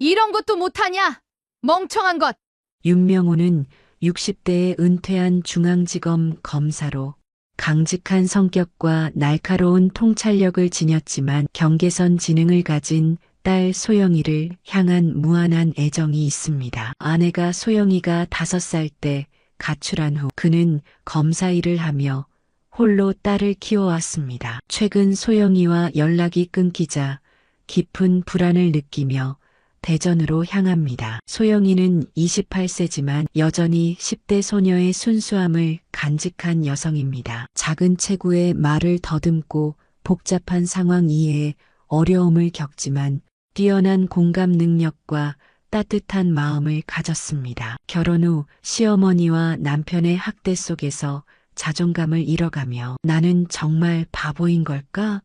이런 것도 못하냐? 멍청한 것! 윤명호는 60대에 은퇴한 중앙지검 검사로 강직한 성격과 날카로운 통찰력을 지녔지만 경계선 지능을 가진 딸 소영이를 향한 무한한 애정이 있습니다. 아내가 소영이가 5살 때 가출한 후 그는 검사 일을 하며 홀로 딸을 키워왔습니다. 최근 소영이와 연락이 끊기자 깊은 불안을 느끼며 대전으로 향합니다. 소영이는 28세지만 여전히 10대 소녀의 순수함을 간직한 여성입니다. 작은 체구에 말을 더듬고 복잡한 상황 이해에 어려움을 겪지만 뛰어난 공감 능력과 따뜻한 마음을 가졌습니다. 결혼 후 시어머니와 남편의 학대 속에서 자존감을 잃어가며 나는 정말 바보인 걸까?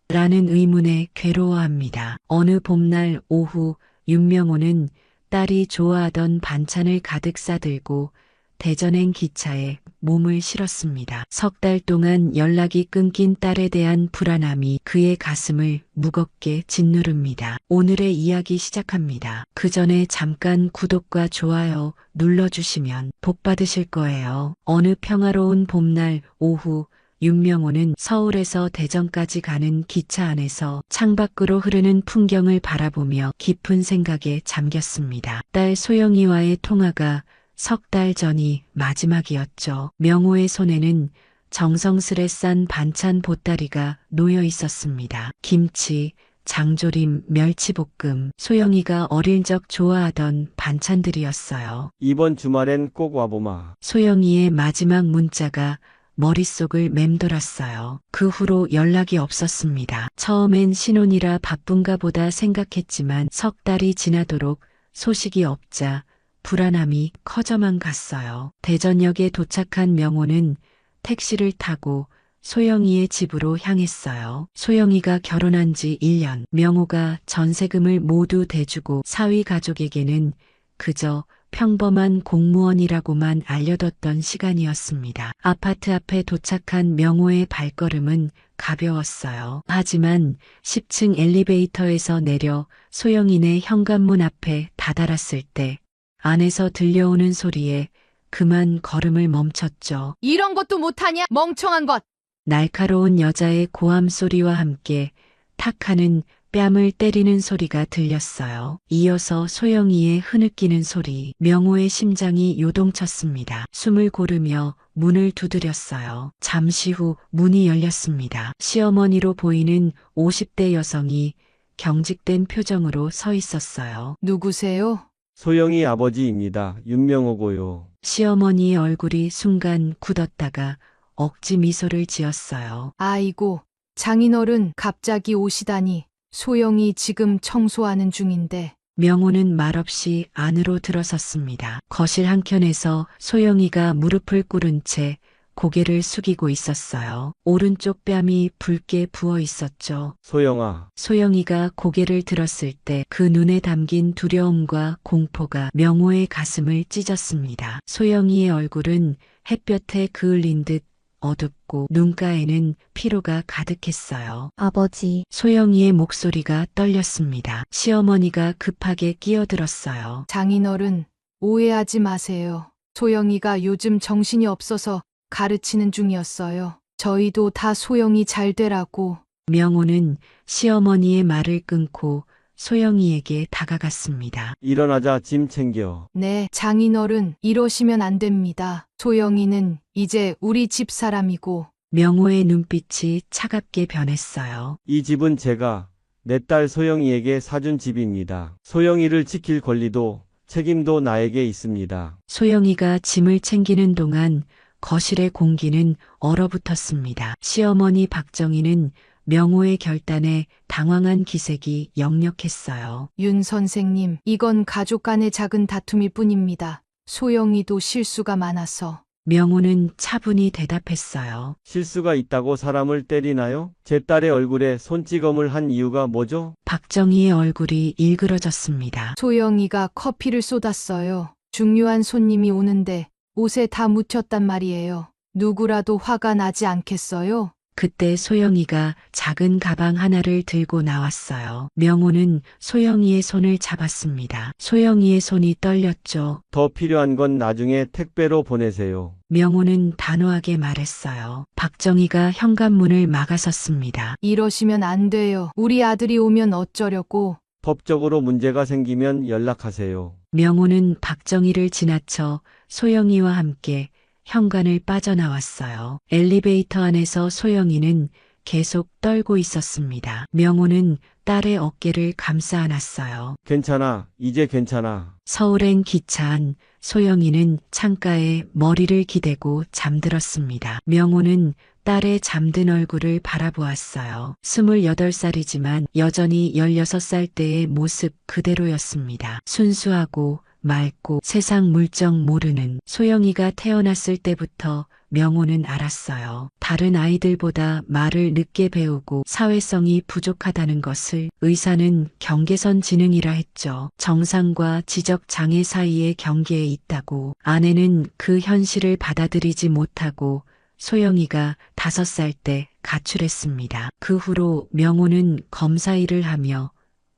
라는 의문에 괴로워합니다. 어느 봄날 오후 윤명호는 딸이 좋아하던 반찬을 가득 싸들고 대전행 기차에 몸을 실었습니다. 3달 동안 연락이 끊긴 딸에 대한 불안함이 그의 가슴을 무겁게 짓누릅니다. 오늘의 이야기 시작합니다. 그 전에 잠깐 구독과 좋아요 눌러주시면 복 받으실 거예요. 어느 평화로운 봄날 오후 윤명호는 서울에서 대전까지 가는 기차 안에서 창밖으로 흐르는 풍경을 바라보며 깊은 생각에 잠겼습니다. 딸 소영이와의 통화가 3달 전이 마지막이었죠. 명호의 손에는 정성스레 싼 반찬 보따리가 놓여 있었습니다. 김치, 장조림, 멸치볶음, 소영이가 어릴 적 좋아하던 반찬들이었어요. 이번 주말엔 꼭 와보마. 소영이의 마지막 문자가 머릿속을 맴돌았어요. 그 후로 연락이 없었습니다. 처음엔 신혼이라 바쁜가 보다 생각했지만 3달이 지나도록 소식이 없자 불안함이 커져만 갔어요. 대전역에 도착한 명호는 택시를 타고 소영이의 집으로 향했어요. 소영이가 결혼한 지 1년, 명호가 전세금을 모두 대주고 사위 가족에게는 그저 평범한 공무원이라고만 알려뒀던 시간이었습니다. 아파트 앞에 도착한 명호의 발걸음은 가벼웠어요. 하지만 10층 엘리베이터에서 내려 소영이네 현관문 앞에 다다랐을 때 안에서 들려오는 소리에 그만 걸음을 멈췄죠. 이런 것도 못하냐? 멍청한 것! 날카로운 여자의 고함 소리와 함께 탁 하는 뺨을 때리는 소리가 들렸어요. 이어서 소영이의 흐느끼는 소리, 명호의 심장이 요동쳤습니다. 숨을 고르며 문을 두드렸어요. 잠시 후 문이 열렸습니다. 시어머니로 보이는 50대 여성이 경직된 표정으로 서 있었어요. 누구세요? 소영이 아버지입니다. 윤명호고요. 시어머니의 얼굴이 순간 굳었다가 억지 미소를 지었어요. 아이고, 장인어른 갑자기 오시다니. 소영이 지금 청소하는 중인데. 명호는 말없이 안으로 들어섰습니다. 거실 한켠에서 소영이가 무릎을 꿇은 채 고개를 숙이고 있었어요. 오른쪽 뺨이 붉게 부어 있었죠. 소영아, 소영이가 고개를 들었을 때 그 눈에 담긴 두려움과 공포가 명호의 가슴을 찢었습니다. 소영이의 얼굴은 햇볕에 그을린 듯 어둡고 눈가에는 피로가 가득했어요. 아버지, 소영이의 목소리가 떨렸습니다. 시어머니가 급하게 끼어들었어요. 장인어른, 오해하지 마세요. 소영이가 요즘 정신이 없어서 가르치는 중이었어요. 저희도 다 소영이 잘 되라고. 명호는 시어머니의 말을 끊고 소영이에게 다가갔습니다. 일어나자 짐 챙겨. 네, 장인어른, 이러시면 안 됩니다. 소영이는 이제 우리 집 사람이고. 명호의 눈빛이 차갑게 변했어요. 이 집은 제가 내 딸 소영이에게 사준 집입니다. 소영이를 지킬 권리도 책임도 나에게 있습니다. 소영이가 짐을 챙기는 동안 거실의 공기는 얼어붙었습니다. 시어머니 박정희는 명호의 결단에 당황한 기색이 역력했어요. 윤 선생님, 이건 가족 간의 작은 다툼일 뿐입니다. 소영이도 실수가 많아서. 명호는 차분히 대답했어요. 실수가 있다고 사람을 때리나요? 제 딸의 얼굴에 손찌검을 한 이유가 뭐죠? 박정희의 얼굴이 일그러졌습니다. 소영이가 커피를 쏟았어요. 중요한 손님이 오는데 옷에 다 묻혔단 말이에요. 누구라도 화가 나지 않겠어요? 그때 소영이가 작은 가방 하나를 들고 나왔어요. 명호는 소영이의 손을 잡았습니다. 소영이의 손이 떨렸죠. 더 필요한 건 나중에 택배로 보내세요. 명호는 단호하게 말했어요. 박정희가 현관문을 막아섰습니다. 이러시면 안 돼요. 우리 아들이 오면 어쩌려고. 법적으로 문제가 생기면 연락하세요. 명호는 박정희를 지나쳐 소영이와 함께 현관을 빠져나왔어요. 엘리베이터 안에서 소영이는 계속 떨고 있었습니다. 명호는 딸의 어깨를 감싸 안았어요. 괜찮아. 이제 괜찮아. 서울행 기차 안 소영이는 창가에 머리를 기대고 잠들었습니다. 명호는 딸의 잠든 얼굴을 바라보았어요. 28살이지만 여전히 16살 때의 모습 그대로였습니다. 순수하고 맑고 세상 물정 모르는. 소영이가 태어났을 때부터 명호는 알았어요. 다른 아이들보다 말을 늦게 배우고 사회성이 부족하다는 것을. 의사는 경계선 지능이라 했죠. 정상과 지적 장애 사이의 경계에 있다고. 아내는 그 현실을 받아들이지 못하고 소영이가 5살 때 가출했습니다. 그 후로 명호는 검사 일을 하며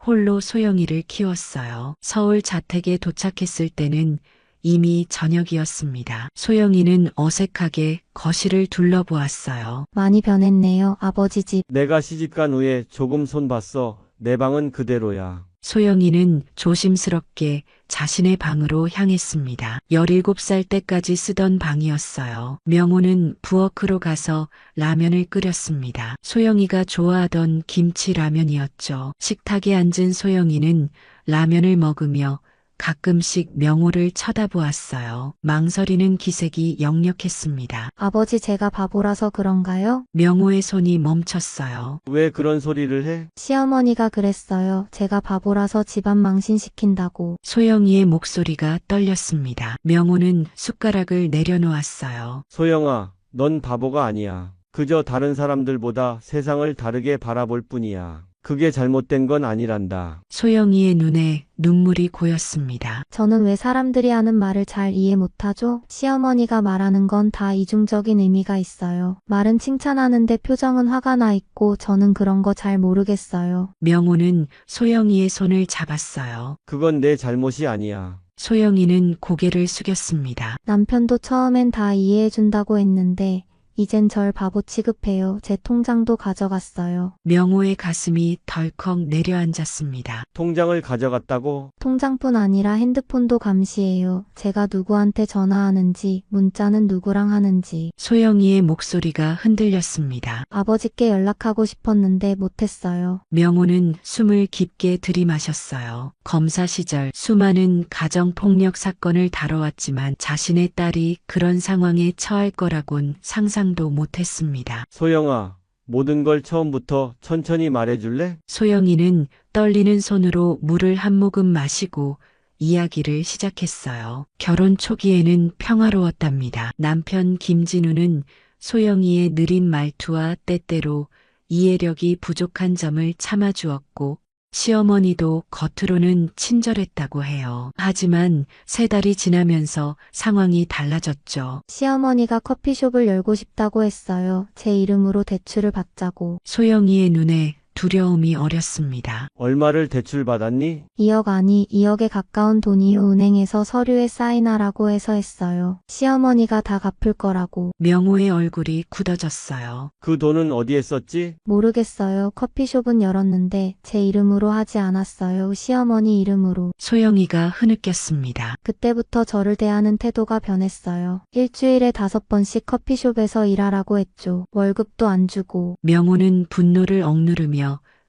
홀로 소영이를 키웠어요. 서울 자택에 도착했을 때는 이미 저녁이었습니다. 소영이는 어색하게 거실을 둘러보았어요. 많이 변했네요, 아버지 집. 내가 시집간 후에 조금 손 봤어. 내 방은 그대로야. 소영이는 조심스럽게 자신의 방으로 향했습니다. 17살 때까지 쓰던 방이었어요. 명호는 부엌으로 가서 라면을 끓였습니다. 소영이가 좋아하던 김치 라면이었죠. 식탁에 앉은 소영이는 라면을 먹으며 가끔씩 명호를 쳐다보았어요. 망설이는 기색이 역력했습니다. 아버지 제가 바보라서 그런가요? 명호의 손이 멈췄어요. 왜 그런 소리를 해? 시어머니가 그랬어요. 제가 바보라서 집안 망신시킨다고. 소영이의 목소리가 떨렸습니다. 명호는 숟가락을 내려놓았어요. 소영아, 넌 바보가 아니야. 그저 다른 사람들보다 세상을 다르게 바라볼 뿐이야. 그게 잘못된 건 아니란다. 소영이의 눈에 눈물이 고였습니다. 저는 왜 사람들이 하는 말을 잘 이해 못하죠? 시어머니가 말하는 건 다 이중적인 의미가 있어요. 말은 칭찬하는데 표정은 화가 나 있고 저는 그런 거 잘 모르겠어요. 명호는 소영이의 손을 잡았어요. 그건 내 잘못이 아니야. 소영이는 고개를 숙였습니다. 남편도 처음엔 다 이해해준다고 했는데 이젠 절 바보 취급해요. 제 통장도 가져갔어요. 명호의 가슴이 덜컥 내려앉았습니다. 통장을 가져갔다고? 통장뿐 아니라 핸드폰도 감시해요. 제가 누구한테 전화하는지, 문자는 누구랑 하는지. 소영이의 목소리가 흔들렸습니다. 아버지께 연락하고 싶었는데 못했어요. 명호는 숨을 깊게 들이마셨어요. 검사 시절 수많은 가정폭력 사건을 다뤄왔지만 자신의 딸이 그런 상황에 처할 거라곤 상상도 못했습니다. 소영아, 모든 걸 처음부터 천천히 말해줄래? 소영이는 떨리는 손으로 물을 한 모금 마시고 이야기를 시작했어요. 결혼 초기에는 평화로웠답니다. 남편 김진우는 소영이의 느린 말투와 때때로 이해력이 부족한 점을 참아주었고 시어머니도 겉으로는 친절했다고 해요. 하지만 3달이 지나면서 상황이 달라졌죠. 시어머니가 커피숍을 열고 싶다고 했어요. 제 이름으로 대출을 받자고. 소영이의 눈에 두려움이 어렸습니다. 얼마를 대출받았니? 2억 아니 2억에 가까운 돈이요. 은행에서 서류에 사인하라고 해서 했어요. 시어머니가 다 갚을 거라고. 명호의 얼굴이 굳어졌어요. 그 돈은 어디에 썼지? 모르겠어요. 커피숍은 열었는데 제 이름으로 하지 않았어요. 시어머니 이름으로. 소영이가 흐느꼈습니다. 그때부터 저를 대하는 태도가 변했어요. 일주일에 5번씩 커피숍에서 일하라고 했죠. 월급도 안 주고. 명호는 분노를 억누르며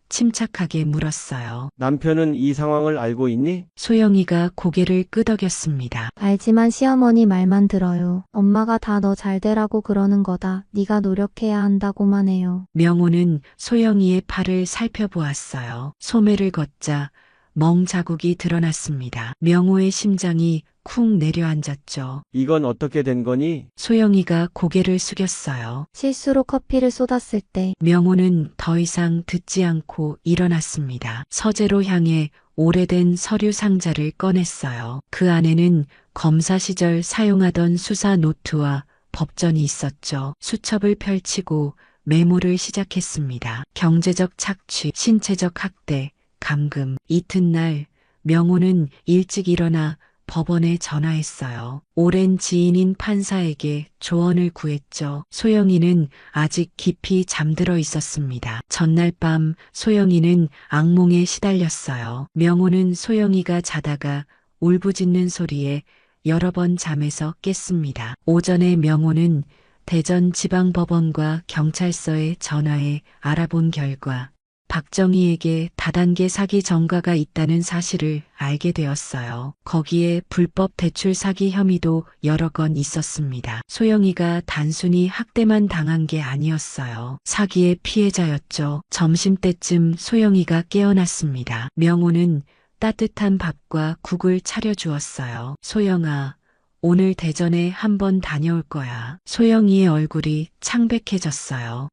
침착하게 물었어요. 남편은 이 상황을 알고 있니? 소영이가 고개를 끄덕였습니다. 알지만 시어머니 말만 들어요. 엄마가 다 너 잘 되라고 그러는 거다. 네가 노력해야 한다고만 해요. 명호는 소영이의 팔을 살펴보았어요. 소매를 걷자 멍 자국이 드러났습니다. 명호의 심장이 쿵 내려앉았죠. 이건 어떻게 된 거니? 소영이가 고개를 숙였어요. 실수로 커피를 쏟았을 때 명호는 더 이상 듣지 않고 일어났습니다. 서재로 향해 오래된 서류 상자를 꺼냈어요. 그 안에는 검사 시절 사용하던 수사 노트와 법전이 있었죠. 수첩을 펼치고 메모를 시작했습니다. 경제적 착취, 신체적 학대, 감금. 이튿날 명호는 일찍 일어나 법원에 전화했어요. 오랜 지인인 판사에게 조언을 구했죠. 소영이는 아직 깊이 잠들어 있었습니다. 전날 밤 소영이는 악몽에 시달렸어요. 명호는 소영이가 자다가 울부짖는 소리에 여러 번 잠에서 깼습니다. 오전에 명호는 대전지방법원과 경찰서에 전화해 알아본 결과 박정희에게 다단계 사기 전과가 있다는 사실을 알게 되었어요. 거기에 불법 대출 사기 혐의도 여러 건 있었습니다. 소영이가 단순히 학대만 당한 게 아니었어요. 사기의 피해자였죠. 점심때쯤 소영이가 깨어났습니다. 명호는 따뜻한 밥과 국을 차려주었어요. 소영아, 오늘 대전에 한번 다녀올 거야. 소영이의 얼굴이 창백해졌어요.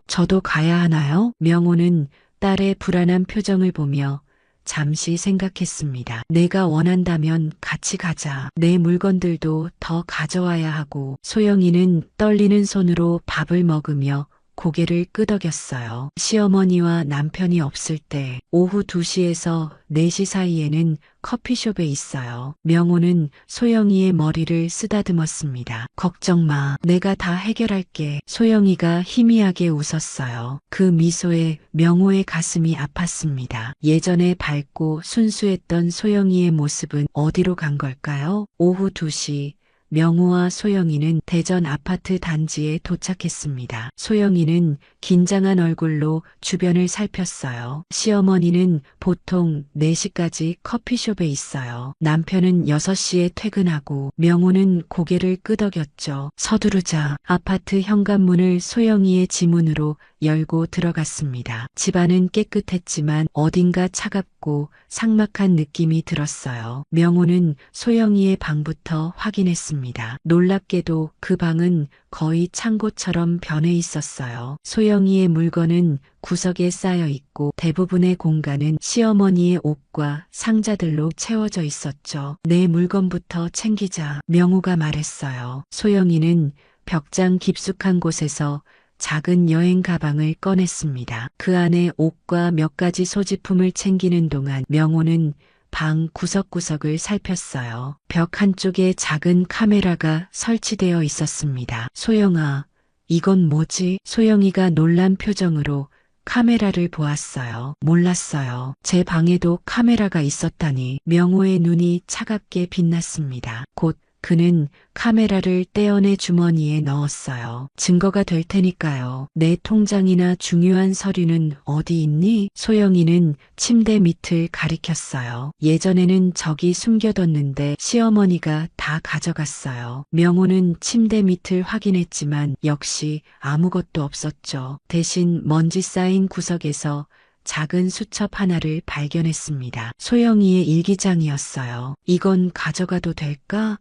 저도 가야 하나요? 명호는 딸의 불안한 표정을 보며 잠시 생각했습니다. 내가 원한다면 같이 가자. 내 물건들도 더 가져와야 하고. 소영이는 떨리는 손으로 밥을 먹으며 고개를 끄덕였어요. 시어머니와 남편이 없을 때 오후 2시에서 4시 사이에는 커피숍에 있어요. 명호는 소영이의 머리를 쓰다듬었습니다. 걱정 마. 내가 다 해결할게. 소영이가 희미하게 웃었어요. 그 미소에 명호의 가슴이 아팠습니다. 예전에 밝고 순수했던 소영이의 모습은 어디로 간 걸까요? 오후 2시. 명호와 소영이는 대전 아파트 단지에 도착했습니다. 소영이는 긴장한 얼굴로 주변을 살폈어요. 시어머니는 보통 4시까지 커피숍에 있어요. 남편은 6시에 퇴근하고. 명호는 고개를 끄덕였죠. 서두르자. 아파트 현관문을 소영이의 지문으로 열고 들어갔습니다. 집안은 깨끗했지만 어딘가 차갑고 삭막한 느낌이 들었어요. 명호는 소영이의 방부터 확인했습니다. 놀랍게도 그 방은 거의 창고처럼 변해 있었어요. 소영이의 물건은 구석에 쌓여 있고 대부분의 공간은 시어머니의 옷과 상자들로 채워져 있었죠. 내 물건부터 챙기자. 명호가 말했어요. 소영이는 벽장 깊숙한 곳에서 작은 여행 가방을 꺼냈습니다. 그 안에 옷과 몇 가지 소지품을 챙기는 동안 명호는 방 구석구석을 살폈어요. 벽 한쪽에 작은 카메라가 설치되어 있었습니다. 소영아, 이건 뭐지? 소영이가 놀란 표정으로 카메라를 보았어요. 몰랐어요. 제 방에도 카메라가 있었다니. 명호의 눈이 차갑게 빛났습니다. 곧 그는 카메라를 떼어내 주머니에 넣었어요. 증거가 될 테니까요. 내 통장이나 중요한 서류는 어디 있니? 소영이는 침대 밑을 가리켰어요. 예전에는 저기 숨겨뒀는데 시어머니가 다 가져갔어요. 명호는 침대 밑을 확인했지만 역시 아무것도 없었죠. 대신 먼지 쌓인 구석에서 작은 수첩 하나를 발견했습니다. 소영이의 일기장이었어요. 이건 가져가도 될까?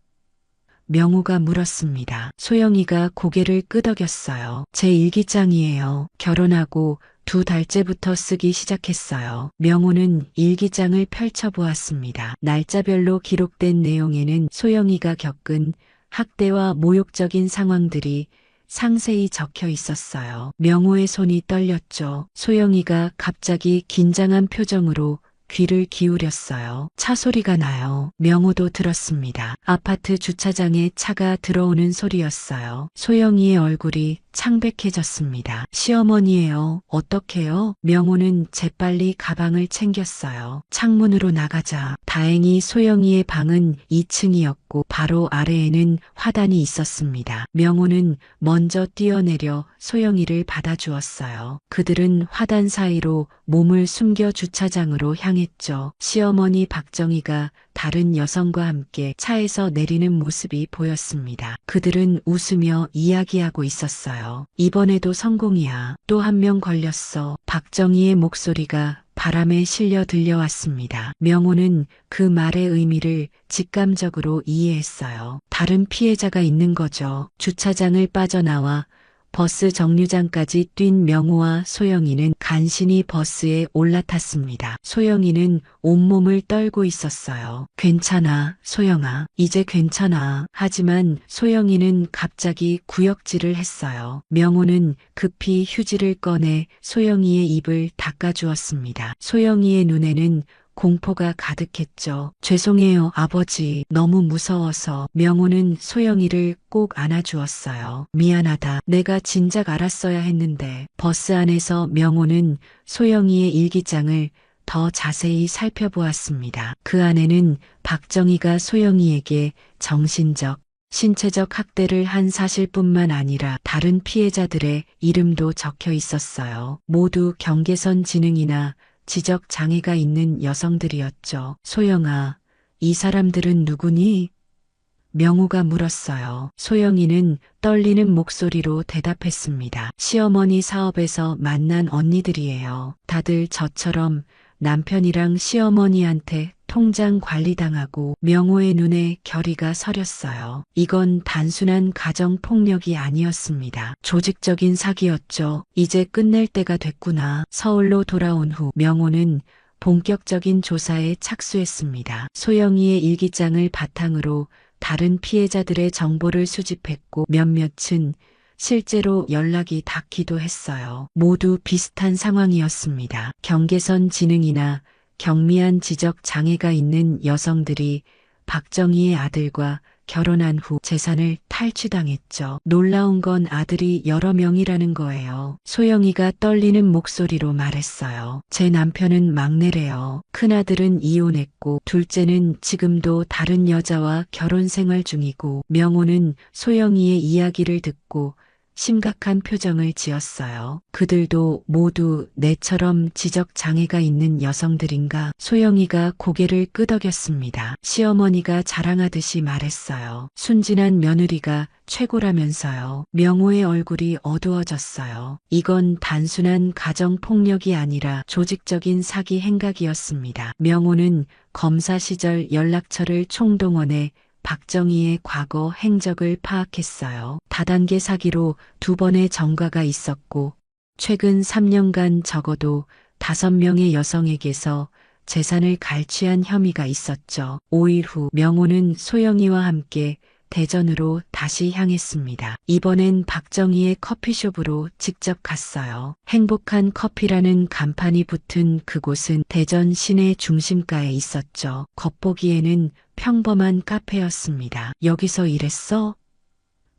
명호가 물었습니다. 소영이가 고개를 끄덕였어요. 제 일기장이에요. 결혼하고 2달째부터 쓰기 시작했어요. 명호는 일기장을 펼쳐보았습니다. 날짜별로 기록된 내용에는 소영이가 겪은 학대와 모욕적인 상황들이 상세히 적혀 있었어요. 명호의 손이 떨렸죠. 소영이가 갑자기 긴장한 표정으로 귀를 기울였어요. 차 소리가 나요. 명호도 들었습니다. 아파트 주차장에 차가 들어오는 소리였어요. 소영이의 얼굴이 창백해졌습니다. 시어머니예요. 어떡해요? 명호는 재빨리 가방을 챙겼어요. 창문으로 나가자. 다행히 소영이의 방은 2층이었고 바로 아래에는 화단이 있었습니다. 명호는 먼저 뛰어내려 소영이를 받아주었어요. 그들은 화단 사이로 몸을 숨겨 주차장으로 향했죠. 시어머니 박정희가 다른 여성과 함께 차에서 내리는 모습이 보였습니다. 그들은 웃으며 이야기하고 있었어요. 이번에도 성공이야. 또 한 명 걸렸어. 박정희의 목소리가 바람에 실려 들려왔습니다. 명호는 그 말의 의미를 직감적으로 이해했어요. 다른 피해자가 있는 거죠. 주차장을 빠져나와 버스 정류장까지 뛴 명호와 소영이는 간신히 버스에 올라탔습니다. 소영이는 온몸을 떨고 있었어요. 괜찮아, 소영아. 이제 괜찮아. 하지만 소영이는 갑자기 구역질을 했어요. 명호는 급히 휴지를 꺼내 소영이의 입을 닦아주었습니다. 소영이의 눈에는 공포가 가득했죠. 죄송해요, 아버지. 너무 무서워서. 명호는 소영이를 꼭 안아주었어요. 미안하다. 내가 진작 알았어야 했는데. 버스 안에서 명호는 소영이의 일기장을 더 자세히 살펴보았습니다. 그 안에는 박정희가 소영이에게 정신적, 신체적 학대를 한 사실뿐만 아니라 다른 피해자들의 이름도 적혀 있었어요. 모두 경계선 지능이나 지적 장애가 있는 여성들이었죠. 소영아, 이 사람들은 누구니? 명호가 물었어요. 소영이는 떨리는 목소리로 대답했습니다. 시어머니 사업에서 만난 언니들이에요. 다들 저처럼 남편이랑 시어머니한테 통장 관리당하고. 명호의 눈에 결의가 서렸어요. 이건 단순한 가정폭력이 아니었습니다. 조직적인 사기였죠. 이제 끝낼 때가 됐구나. 서울로 돌아온 후 명호는 본격적인 조사에 착수했습니다. 소영이의 일기장을 바탕으로 다른 피해자들의 정보를 수집했고 몇몇은 실제로 연락이 닿기도 했어요. 모두 비슷한 상황이었습니다. 경계선 지능이나 경미한 지적 장애가 있는 여성들이 박정희의 아들과 결혼한 후 재산을 탈취당했죠. 놀라운 건 아들이 여러 명이라는 거예요. 소영이가 떨리는 목소리로 말했어요. 제 남편은 막내래요. 큰아들은 이혼했고 둘째는 지금도 다른 여자와 결혼 생활 중이고. 명호는 소영이의 이야기를 듣고 심각한 표정을 지었어요. 그들도 모두 내처럼 지적 장애가 있는 여성들인가? 소영이가 고개를 끄덕였습니다. 시어머니가 자랑하듯이 말했어요. 순진한 며느리가 최고라면서요. 명호의 얼굴이 어두워졌어요. 이건 단순한 가정폭력이 아니라 조직적인 사기 행각이었습니다. 명호는 검사 시절 연락처를 총동원해 박정희의 과거 행적을 파악했어요. 다단계 사기로 2번의 전과가 있었고 최근 3년간 적어도 5명의 여성에게서 재산을 갈취한 혐의가 있었죠. 5일 후 명호는 소영이와 함께 대전으로 다시 향했습니다. 이번엔 박정희의 커피숍으로 직접 갔어요. 행복한 커피라는 간판이 붙은 그곳은 대전 시내 중심가에 있었죠. 겉보기에는 평범한 카페였습니다. 여기서 일했어?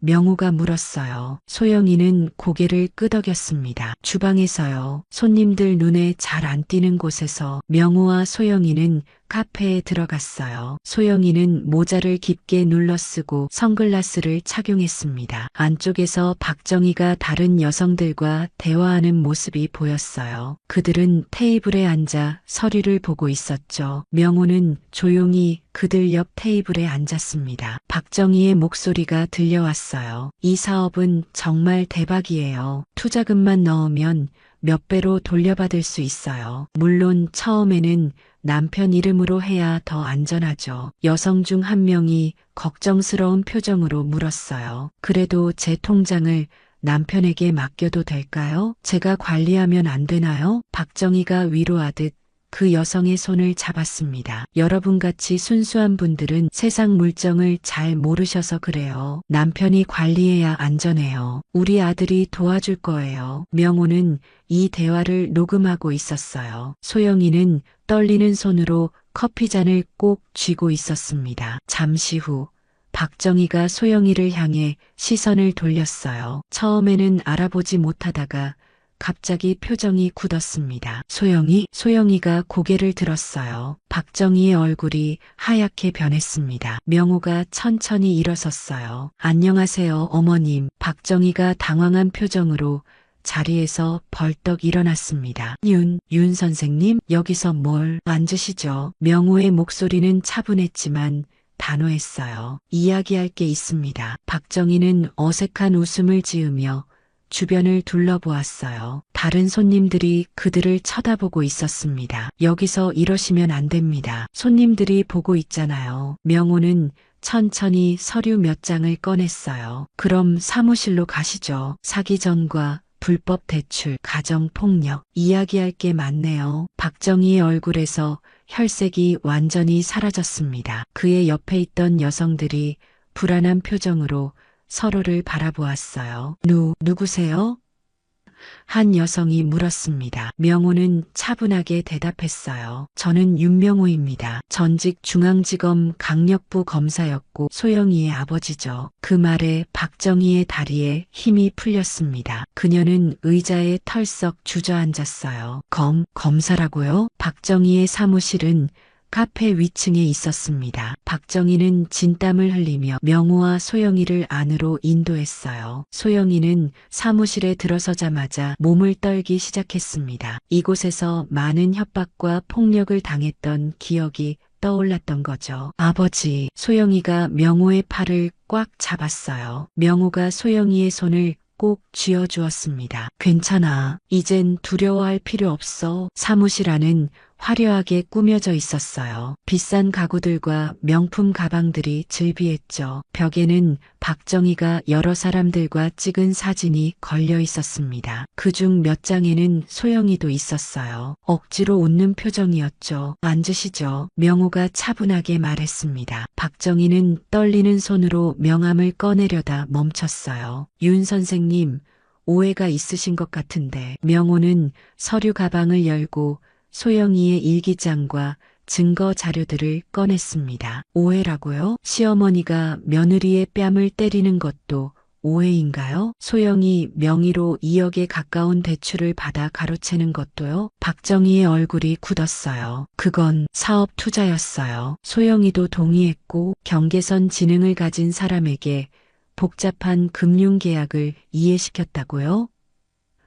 명호가 물었어요. 소영이는 고개를 끄덕였습니다. 주방에서요. 손님들 눈에 잘 안 띄는 곳에서. 명호와 소영이는 카페에 들어갔어요. 소영이는 모자를 깊게 눌러쓰고 선글라스를 착용했습니다. 안쪽에서 박정희가 다른 여성들과 대화하는 모습이 보였어요. 그들은 테이블에 앉아 서류를 보고 있었죠. 명호는 조용히 그들 옆 테이블에 앉았습니다. 박정희의 목소리가 들려왔어요. 이 사업은 정말 대박이에요. 투자금만 넣으면 몇 배로 돌려받을 수 있어요. 물론 처음에는 남편 이름으로 해야 더 안전하죠. 여성 중 한 명이 걱정스러운 표정으로 물었어요. 그래도 제 통장을 남편에게 맡겨도 될까요? 제가 관리하면 안 되나요? 박정희가 위로하듯 그 여성의 손을 잡았습니다. 여러분같이 순수한 분들은 세상 물정을 잘 모르셔서 그래요. 남편이 관리해야 안전해요. 우리 아들이 도와줄 거예요. 명호는 이 대화를 녹음하고 있었어요. 소영이는 떨리는 손으로 커피잔을 꼭 쥐고 있었습니다. 잠시 후 박정희가 소영이를 향해 시선을 돌렸어요. 처음에는 알아보지 못하다가 갑자기 표정이 굳었습니다. 소영이가 고개를 들었어요. 박정희의 얼굴이 하얗게 변했습니다. 명호가 천천히 일어섰어요. 안녕하세요, 어머님. 박정희가 당황한 표정으로 자리에서 벌떡 일어났습니다. 윤 선생님, 여기서 뭘? 앉으시죠. 명호의 목소리는 차분했지만 단호했어요. 이야기할 게 있습니다. 박정희는 어색한 웃음을 지으며 주변을 둘러보았어요. 다른 손님들이 그들을 쳐다보고 있었습니다. 여기서 이러시면 안 됩니다. 손님들이 보고 있잖아요. 명호는 천천히 서류 몇 장을 꺼냈어요. 그럼 사무실로 가시죠. 사기 전과 불법 대출, 가정폭력, 이야기할 게 많네요. 박정희의 얼굴에서 혈색이 완전히 사라졌습니다. 그의 옆에 있던 여성들이 불안한 표정으로 서로를 바라보았어요. 누구세요? 한 여성이 물었습니다. 명호는 차분하게 대답했어요. 저는 윤명호입니다. 전직 중앙지검 강력부 검사였고 소영이의 아버지죠. 그 말에 박정희의 다리에 힘이 풀렸습니다. 그녀는 의자에 털썩 주저앉았어요. 검사라고요? 박정희의 사무실은 카페 위층에 있었습니다. 박정희는 진땀을 흘리며 명호와 소영이를 안으로 인도했어요. 소영이는 사무실에 들어서자마자 몸을 떨기 시작했습니다. 이곳에서 많은 협박과 폭력을 당했던 기억이 떠올랐던 거죠. 아버지, 소영이가 명호의 팔을 꽉 잡았어요. 명호가 소영이의 손을 꼭 쥐어주었습니다. 괜찮아. 이젠 두려워할 필요 없어. 사무실 안은 화려하게 꾸며져 있었어요. 비싼 가구들과 명품 가방들이 즐비했죠. 벽에는 박정희가 여러 사람들과 찍은 사진이 걸려 있었습니다. 그중 몇 장에는 소영이도 있었어요. 억지로 웃는 표정이었죠. 앉으시죠. 명호가 차분하게 말했습니다. 박정희는 떨리는 손으로 명함을 꺼내려다 멈췄어요. 윤 선생님, 오해가 있으신 것 같은데. 명호는 서류 가방을 열고 소영이의 일기장과 증거 자료들을 꺼냈습니다. 오해라고요? 시어머니가 며느리의 뺨을 때리는 것도 오해인가요? 소영이 명의로 2억에 가까운 대출을 받아 가로채는 것도요? 박정희의 얼굴이 굳었어요. 그건 사업 투자였어요. 소영이도 동의했고 경계선 지능을 가진 사람에게 복잡한 금융계약을 이해시켰다고요?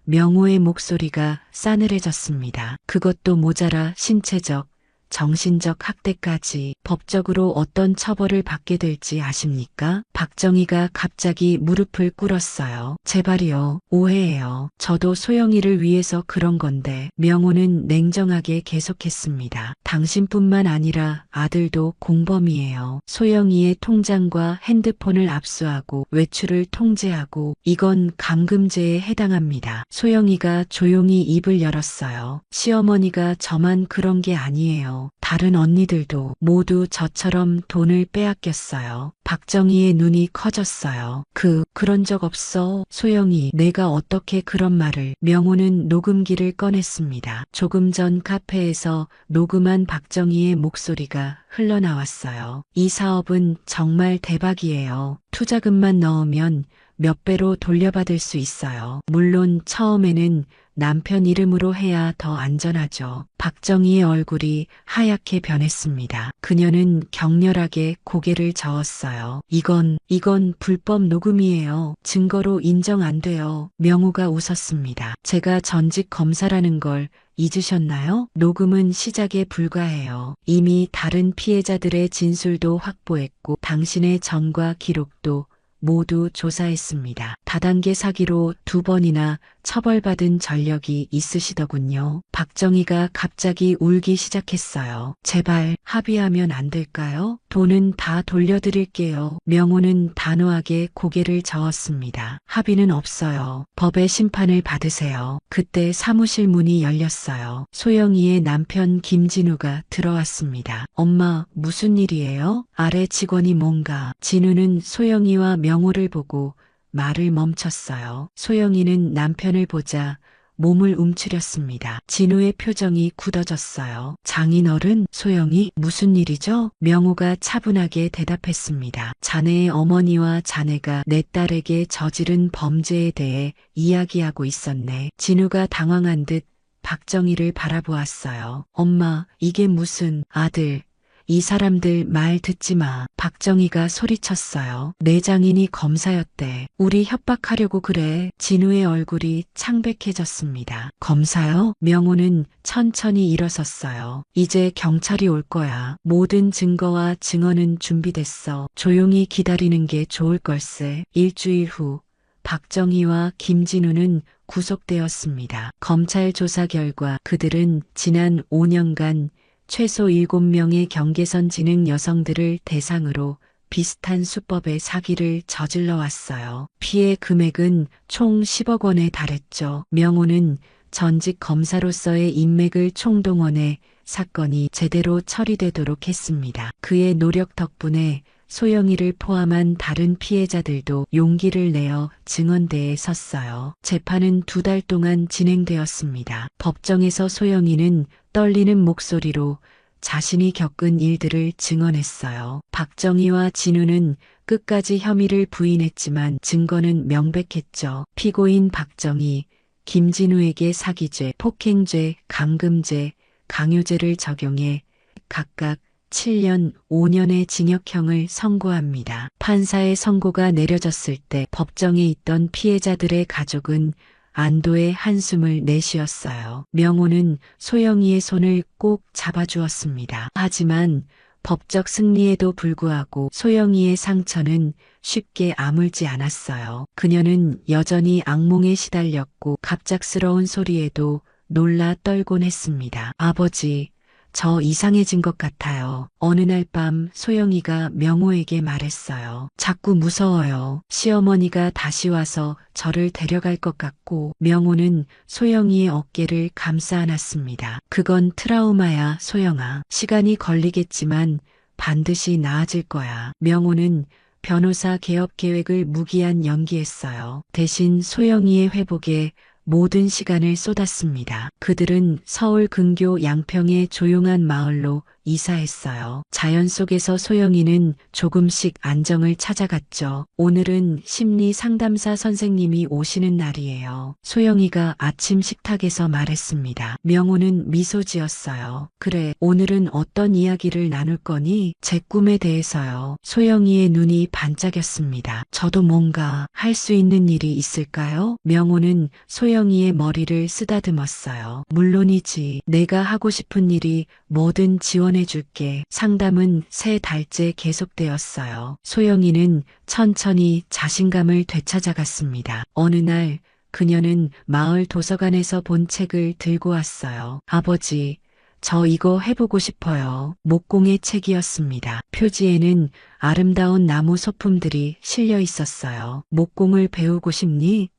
명호의 목소리가 싸늘해졌습니다. 그것도 모자라 신체적, 정신적 학대까지 법적으로 어떤 처벌을 받게 될지 아십니까? 박정희가 갑자기 무릎을 꿇었어요. 제발이요. 오해예요. 저도 소영이를 위해서 그런 건데. 명호는 냉정하게 계속했습니다. 당신뿐만 아니라 아들도 공범이에요. 소영이의 통장과 핸드폰을 압수하고 외출을 통제하고 이건 감금죄에 해당합니다. 소영이가 조용히 입을 열었어요. 시어머니가 저만 그런 게 아니에요. 다른 언니들도 모두 저처럼 돈을 빼앗겼어요. 박정희의 눈이 커졌어요. 그런 적 없어. 소영이, 내가 어떻게 그런 말을. 명호는 녹음기를 꺼냈습니다. 조금 전 카페에서 녹음한 박정희의 목소리가 흘러나왔어요. 이 사업은 정말 대박이에요. 투자금만 넣으면 몇 배로 돌려받을 수 있어요. 물론 처음에는 남편 이름으로 해야 더 안전하죠. 박정희의 얼굴이 하얗게 변했습니다. 그녀는 격렬하게 고개를 저었어요. 이건 불법 녹음이에요. 증거로 인정 안 돼요. 명호가 웃었습니다. 제가 전직 검사라는 걸 잊으셨나요? 녹음은 시작에 불과해요. 이미 다른 피해자들의 진술도 확보했고 당신의 전과 기록도 모두 조사했습니다. 다단계 사기로 2번이나 처벌받은 전력이 있으시더군요. 박정희가 갑자기 울기 시작했어요. 제발 합의하면 안 될까요? 돈은 다 돌려드릴게요. 명호는 단호하게 고개를 저었습니다. 합의는 없어요. 법의 심판을 받으세요. 그때 사무실 문이 열렸어요. 소영이의 남편 김진우가 들어왔습니다. 엄마, 무슨 일이에요? 아래 직원이 뭔가. 진우는 소영이와 명호를 보고 말을 멈췄어요. 소영이는 남편을 보자 몸을 움츠렸습니다. 진우의 표정이 굳어졌어요. 장인어른, 소영이, 무슨 일이죠? 명호가 차분하게 대답했습니다. 자네의 어머니와 자네가 내 딸에게 저지른 범죄에 대해 이야기하고 있었네. 진우가 당황한 듯 박정희를 바라보았어요. 엄마, 이게 무슨. 아들, 이 사람들 말 듣지 마. 박정희가 소리쳤어요. 내 장인이 검사였대. 우리 협박하려고 그래. 진우의 얼굴이 창백해졌습니다. 검사요? 명호는 천천히 일어섰어요. 이제 경찰이 올 거야. 모든 증거와 증언은 준비됐어. 조용히 기다리는 게 좋을 걸세. 일주일 후 박정희와 김진우는 구속되었습니다. 검찰 조사 결과 그들은 지난 5년간 최소 7명의 경계선 지능 여성들을 대상으로 비슷한 수법의 사기를 저질러 왔어요. 피해 금액은 총 10억 원에 달했죠. 명호는 전직 검사로서의 인맥을 총동원해 사건이 제대로 처리되도록 했습니다. 그의 노력 덕분에 소영이를 포함한 다른 피해자들도 용기를 내어 증언대에 섰어요. 재판은 2달 동안 진행되었습니다. 법정에서 소영이는 떨리는 목소리로 자신이 겪은 일들을 증언했어요. 박정희와 진우는 끝까지 혐의를 부인했지만 증거는 명백했죠. 피고인 박정희, 김진우에게 사기죄, 폭행죄, 감금죄, 강요죄를 적용해 각각 7년, 5년의 징역형을 선고합니다. 판사의 선고가 내려졌을 때 법정에 있던 피해자들의 가족은 안도의 한숨을 내쉬었어요. 명호는 소영이의 손을 꼭 잡아주었습니다. 하지만 법적 승리에도 불구하고 소영이의 상처는 쉽게 아물지 않았어요. 그녀는 여전히 악몽에 시달렸고 갑작스러운 소리에도 놀라 떨곤 했습니다. 아버지, 저 이상해진 것 같아요. 어느 날 밤 소영이가 명호에게 말했어요. 자꾸 무서워요. 시어머니가 다시 와서 저를 데려갈 것 같고. 명호는 소영이의 어깨를 감싸 안았습니다. 그건 트라우마야, 소영아. 시간이 걸리겠지만 반드시 나아질 거야. 명호는 변호사 개업 계획을 무기한 연기했어요. 대신 소영이의 회복에 모든 시간을 쏟았습니다. 그들은 서울 근교 양평의 조용한 마을로 이사했어요. 자연 속에서 소영이는 조금씩 안정을 찾아갔죠. 오늘은 심리 상담사 선생님이 오시는 날이에요. 소영이가 아침 식탁에서 말했습니다. 명호는 미소 지었어요. 그래, 오늘은 어떤 이야기를 나눌 거니? 제 꿈에 대해서요. 소영이의 눈이 반짝였습니다. 저도 뭔가 할 수 있는 일이 있을까요? 명호는 소영이의 머리를 쓰다듬었어요. 물론이지. 내가 하고 싶은 일이 뭐든 지원해줄게. 상담은 3달째 계속되었어요. 소영이는 천천히 자신감을 되찾아갔습니다. 어느 날 그녀는 마을 도서관에서 본 책을 들고 왔어요. 아버지, 저 이거 해보고 싶어요. 목공의 책이었습니다. 표지에는 아름다운 나무 소품들이 실려 있었어요. 목공을 배우고 싶니?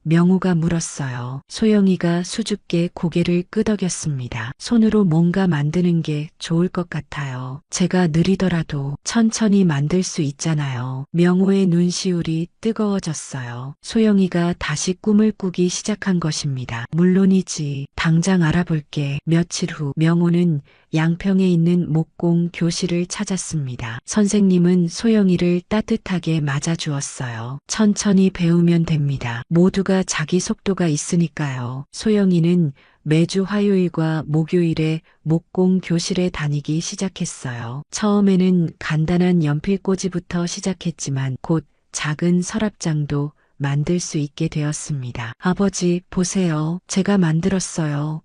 명호가 물었어요. 소영이가 수줍게 고개를 끄덕였습니다. 손으로 뭔가 만드는 게 좋을 것 같아요. 제가 느리더라도 천천히 만들 수 있잖아요. 명호의 눈시울이 뜨거워졌어요. 소영이가 다시 꿈을 꾸기 시작한 것입니다. 물론이지. 당장 알아볼게. 며칠 후 명호는 양평에 있는 목공 교실을 찾았습니다. 선생님은 소영이를 따뜻하게 맞아주었어요. 천천히 배우면 됩니다. 모두가 자기 속도가 있으니까요. 소영이는 매주 화요일과 목요일에 목공 교실에 다니기 시작했어요. 처음에는 간단한 연필꽂이부터 시작했지만 곧 작은 서랍장도 만들 수 있게 되었습니다. 아버지, 보세요. 제가 만들었어요.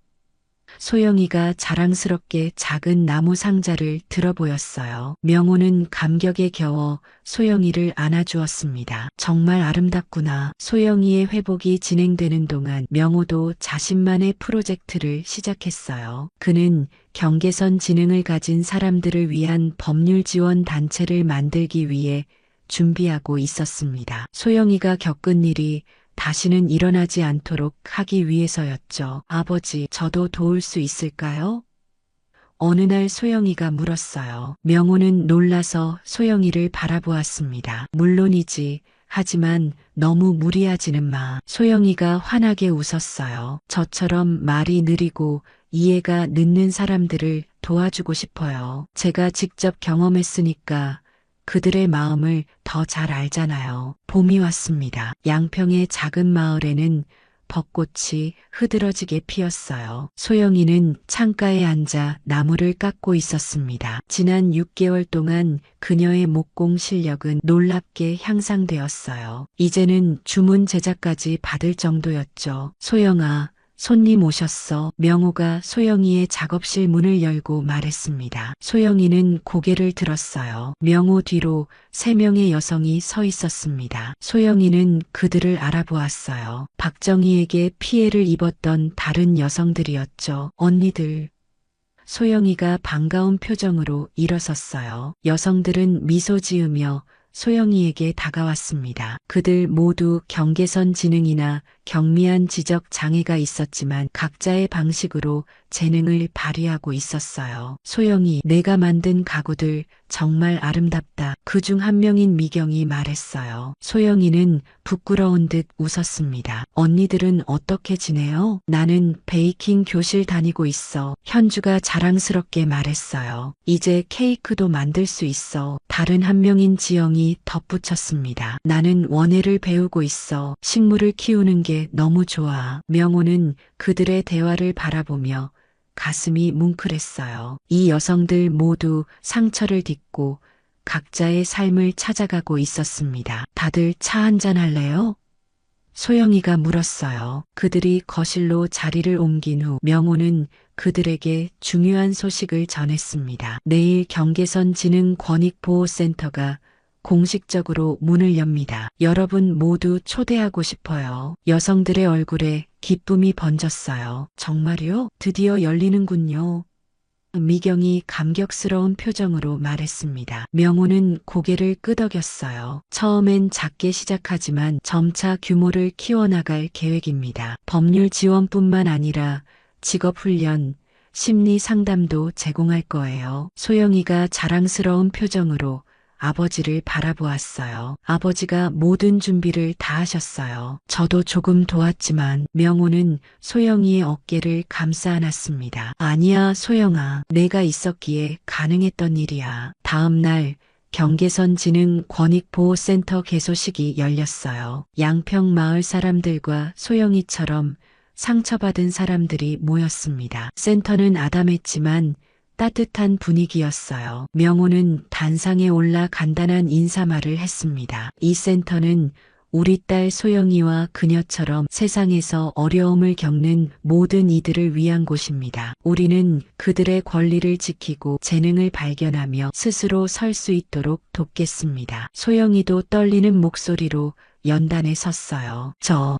소영이가 자랑스럽게 작은 나무 상자를 들어 보였어요. 명호는 감격에 겨워 소영이를 안아주었습니다. 정말 아름답구나. 소영이의 회복이 진행되는 동안 명호도 자신만의 프로젝트를 시작했어요. 그는 경계선 지능을 가진 사람들을 위한 법률 지원 단체를 만들기 위해 준비하고 있었습니다. 소영이가 겪은 일이 다시는 일어나지 않도록 하기 위해서였죠. 아버지, 저도 도울 수 있을까요? 어느 날 소영이가 물었어요. 명호는 놀라서 소영이를 바라보았습니다. 물론이지. 하지만 너무 무리하지는 마. 소영이가 환하게 웃었어요. 저처럼 말이 느리고 이해가 늦는 사람들을 도와주고 싶어요. 제가 직접 경험했으니까 그들의 마음을 더 잘 알잖아요. 봄이 왔습니다. 양평의 작은 마을에는 벚꽃이 흐드러지게 피었어요. 소영이는 창가에 앉아 나무를 깎고 있었습니다. 지난 6개월 동안 그녀의 목공 실력은 놀랍게 향상되었어요. 이제는 주문 제작까지 받을 정도였죠. 소영아, 손님 오셨어. 명호가 소영이의 작업실 문을 열고 말했습니다. 소영이는 고개를 들었어요. 명호 뒤로 3명의 여성이 서 있었습니다. 소영이는 그들을 알아보았어요. 박정희에게 피해를 입었던 다른 여성들이었죠. 언니들. 소영이가 반가운 표정으로 일어섰어요. 여성들은 미소 지으며 소영이에게 다가왔습니다. 그들 모두 경계선 지능이나 경미한 지적 장애가 있었지만 각자의 방식으로 재능을 발휘하고 있었어요. 소영이, 내가 만든 가구들 정말 아름답다. 그중 한 명인 미경이 말했어요. 소영이는 부끄러운 듯 웃었습니다. 언니들은 어떻게 지내요? 나는 베이킹 교실 다니고 있어. 현주가 자랑스럽게 말했어요. 이제 케이크도 만들 수 있어. 다른 한 명인 지영이 덧붙였습니다. 나는 원예를 배우고 있어. 식물을 키우는 게 너무 좋아. 명호는 그들의 대화를 바라보며 가슴이 뭉클했어요. 이 여성들 모두 상처를 딛고 각자의 삶을 찾아가고 있었습니다. 다들 차 한잔 할래요? 소영이가 물었어요. 그들이 거실로 자리를 옮긴 후 명호는 그들에게 중요한 소식을 전했습니다. 내일 경계선 지능 권익보호센터가 공식적으로 문을 엽니다. 여러분 모두 초대하고 싶어요. 여성들의 얼굴에 기쁨이 번졌어요. 정말요? 드디어 열리는군요. 미경이 감격스러운 표정으로 말했습니다. 명호는 고개를 끄덕였어요. 처음엔 작게 시작하지만 점차 규모를 키워나갈 계획입니다. 법률 지원뿐만 아니라 직업훈련, 심리 상담도 제공할 거예요. 소영이가 자랑스러운 표정으로 아버지를 바라보았어요. 아버지가 모든 준비를 다 하셨어요. 저도 조금 도왔지만 명호는 소영이의 어깨를 감싸 안았습니다. 아니야, 소영아. 내가 있었기에 가능했던 일이야. 다음 날 경계선 지능 권익보호센터 개소식이 열렸어요. 양평 마을 사람들과 소영이처럼 상처받은 사람들이 모였습니다. 센터는 아담했지만 따뜻한 분위기였어요. 명호는 단상에 올라 간단한 인사말을 했습니다. 이 센터는 우리 딸 소영이와 그녀처럼 세상에서 어려움을 겪는 모든 이들을 위한 곳입니다. 우리는 그들의 권리를 지키고 재능을 발견하며 스스로 설 수 있도록 돕겠습니다. 소영이도 떨리는 목소리로 연단에 섰어요.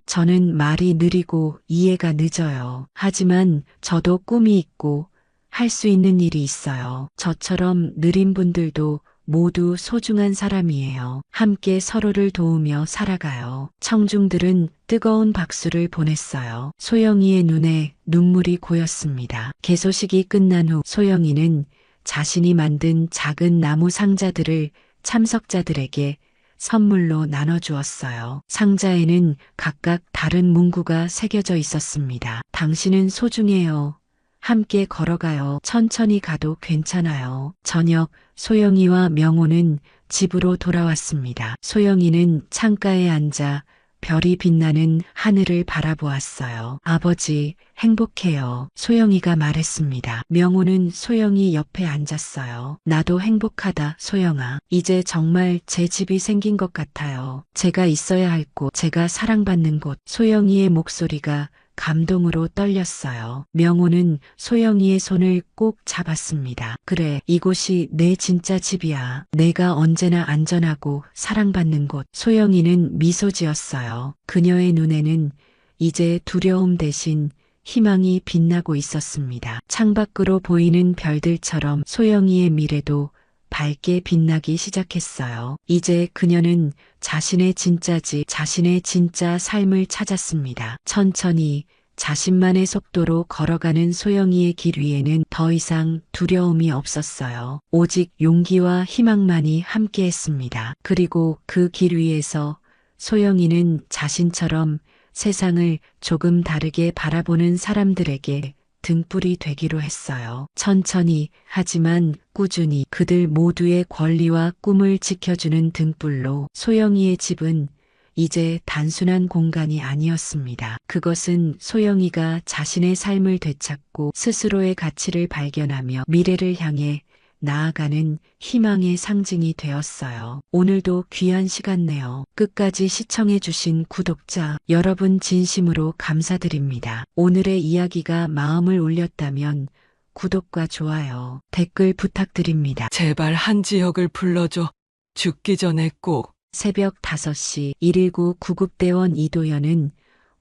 저는 말이 느리고 이해가 늦어요. 하지만 저도 꿈이 있고 할 수 있는 일이 있어요. 저처럼 느린 분들도 모두 소중한 사람이에요. 함께 서로를 도우며 살아가요. 청중들은 뜨거운 박수를 보냈어요. 소영이의 눈에 눈물이 고였습니다. 개소식이 끝난 후 소영이는 자신이 만든 작은 나무 상자들을 참석자들에게 선물로 나눠주었어요. 상자에는 각각 다른 문구가 새겨져 있었습니다. 당신은 소중해요. 함께 걸어가요. 천천히 가도 괜찮아요. 저녁, 소영이와 명호는 집으로 돌아왔습니다. 소영이는 창가에 앉아 별이 빛나는 하늘을 바라보았어요. 아버지, 행복해요. 소영이가 말했습니다. 명호는 소영이 옆에 앉았어요. 나도 행복하다, 소영아. 이제 정말 제 집이 생긴 것 같아요. 제가 있어야 할 곳, 제가 사랑받는 곳. 소영이의 목소리가 감동으로 떨렸어요. 명호는 소영이의 손을 꼭 잡았습니다. 그래, 이곳이 내 진짜 집이야. 내가 언제나 안전하고 사랑받는 곳. 소영이는 미소 지었어요. 그녀의 눈에는 이제 두려움 대신 희망이 빛나고 있었습니다. 창밖으로 보이는 별들처럼 소영이의 미래도 밝게 빛나기 시작했어요. 이제 그녀는 자신의 진짜 집, 자신의 진짜 삶을 찾았습니다. 천천히 자신만의 속도로 걸어가는 소영이의 길 위에는 더 이상 두려움이 없었어요. 오직 용기와 희망만이 함께했습니다. 그리고 그 길 위에서 소영이는 자신처럼 세상을 조금 다르게 바라보는 사람들에게 등불이 되기로 했어요. 천천히 하지만 꾸준히 그들 모두의 권리와 꿈을 지켜주는 등불로 소영이의 집은 이제 단순한 공간이 아니었습니다. 그것은 소영이가 자신의 삶을 되찾고 스스로의 가치를 발견하며 미래를 향해 나아가는 희망의 상징이 되었어요. 오늘도 귀한 시간 내어 끝까지 시청해주신 구독자 여러분 진심으로 감사드립니다. 오늘의 이야기가 마음을 울렸다면 구독과 좋아요, 댓글 부탁드립니다. 제발 한지혁을 불러줘. 죽기 전에 꼭. 새벽 5시 119 구급대원 이도현은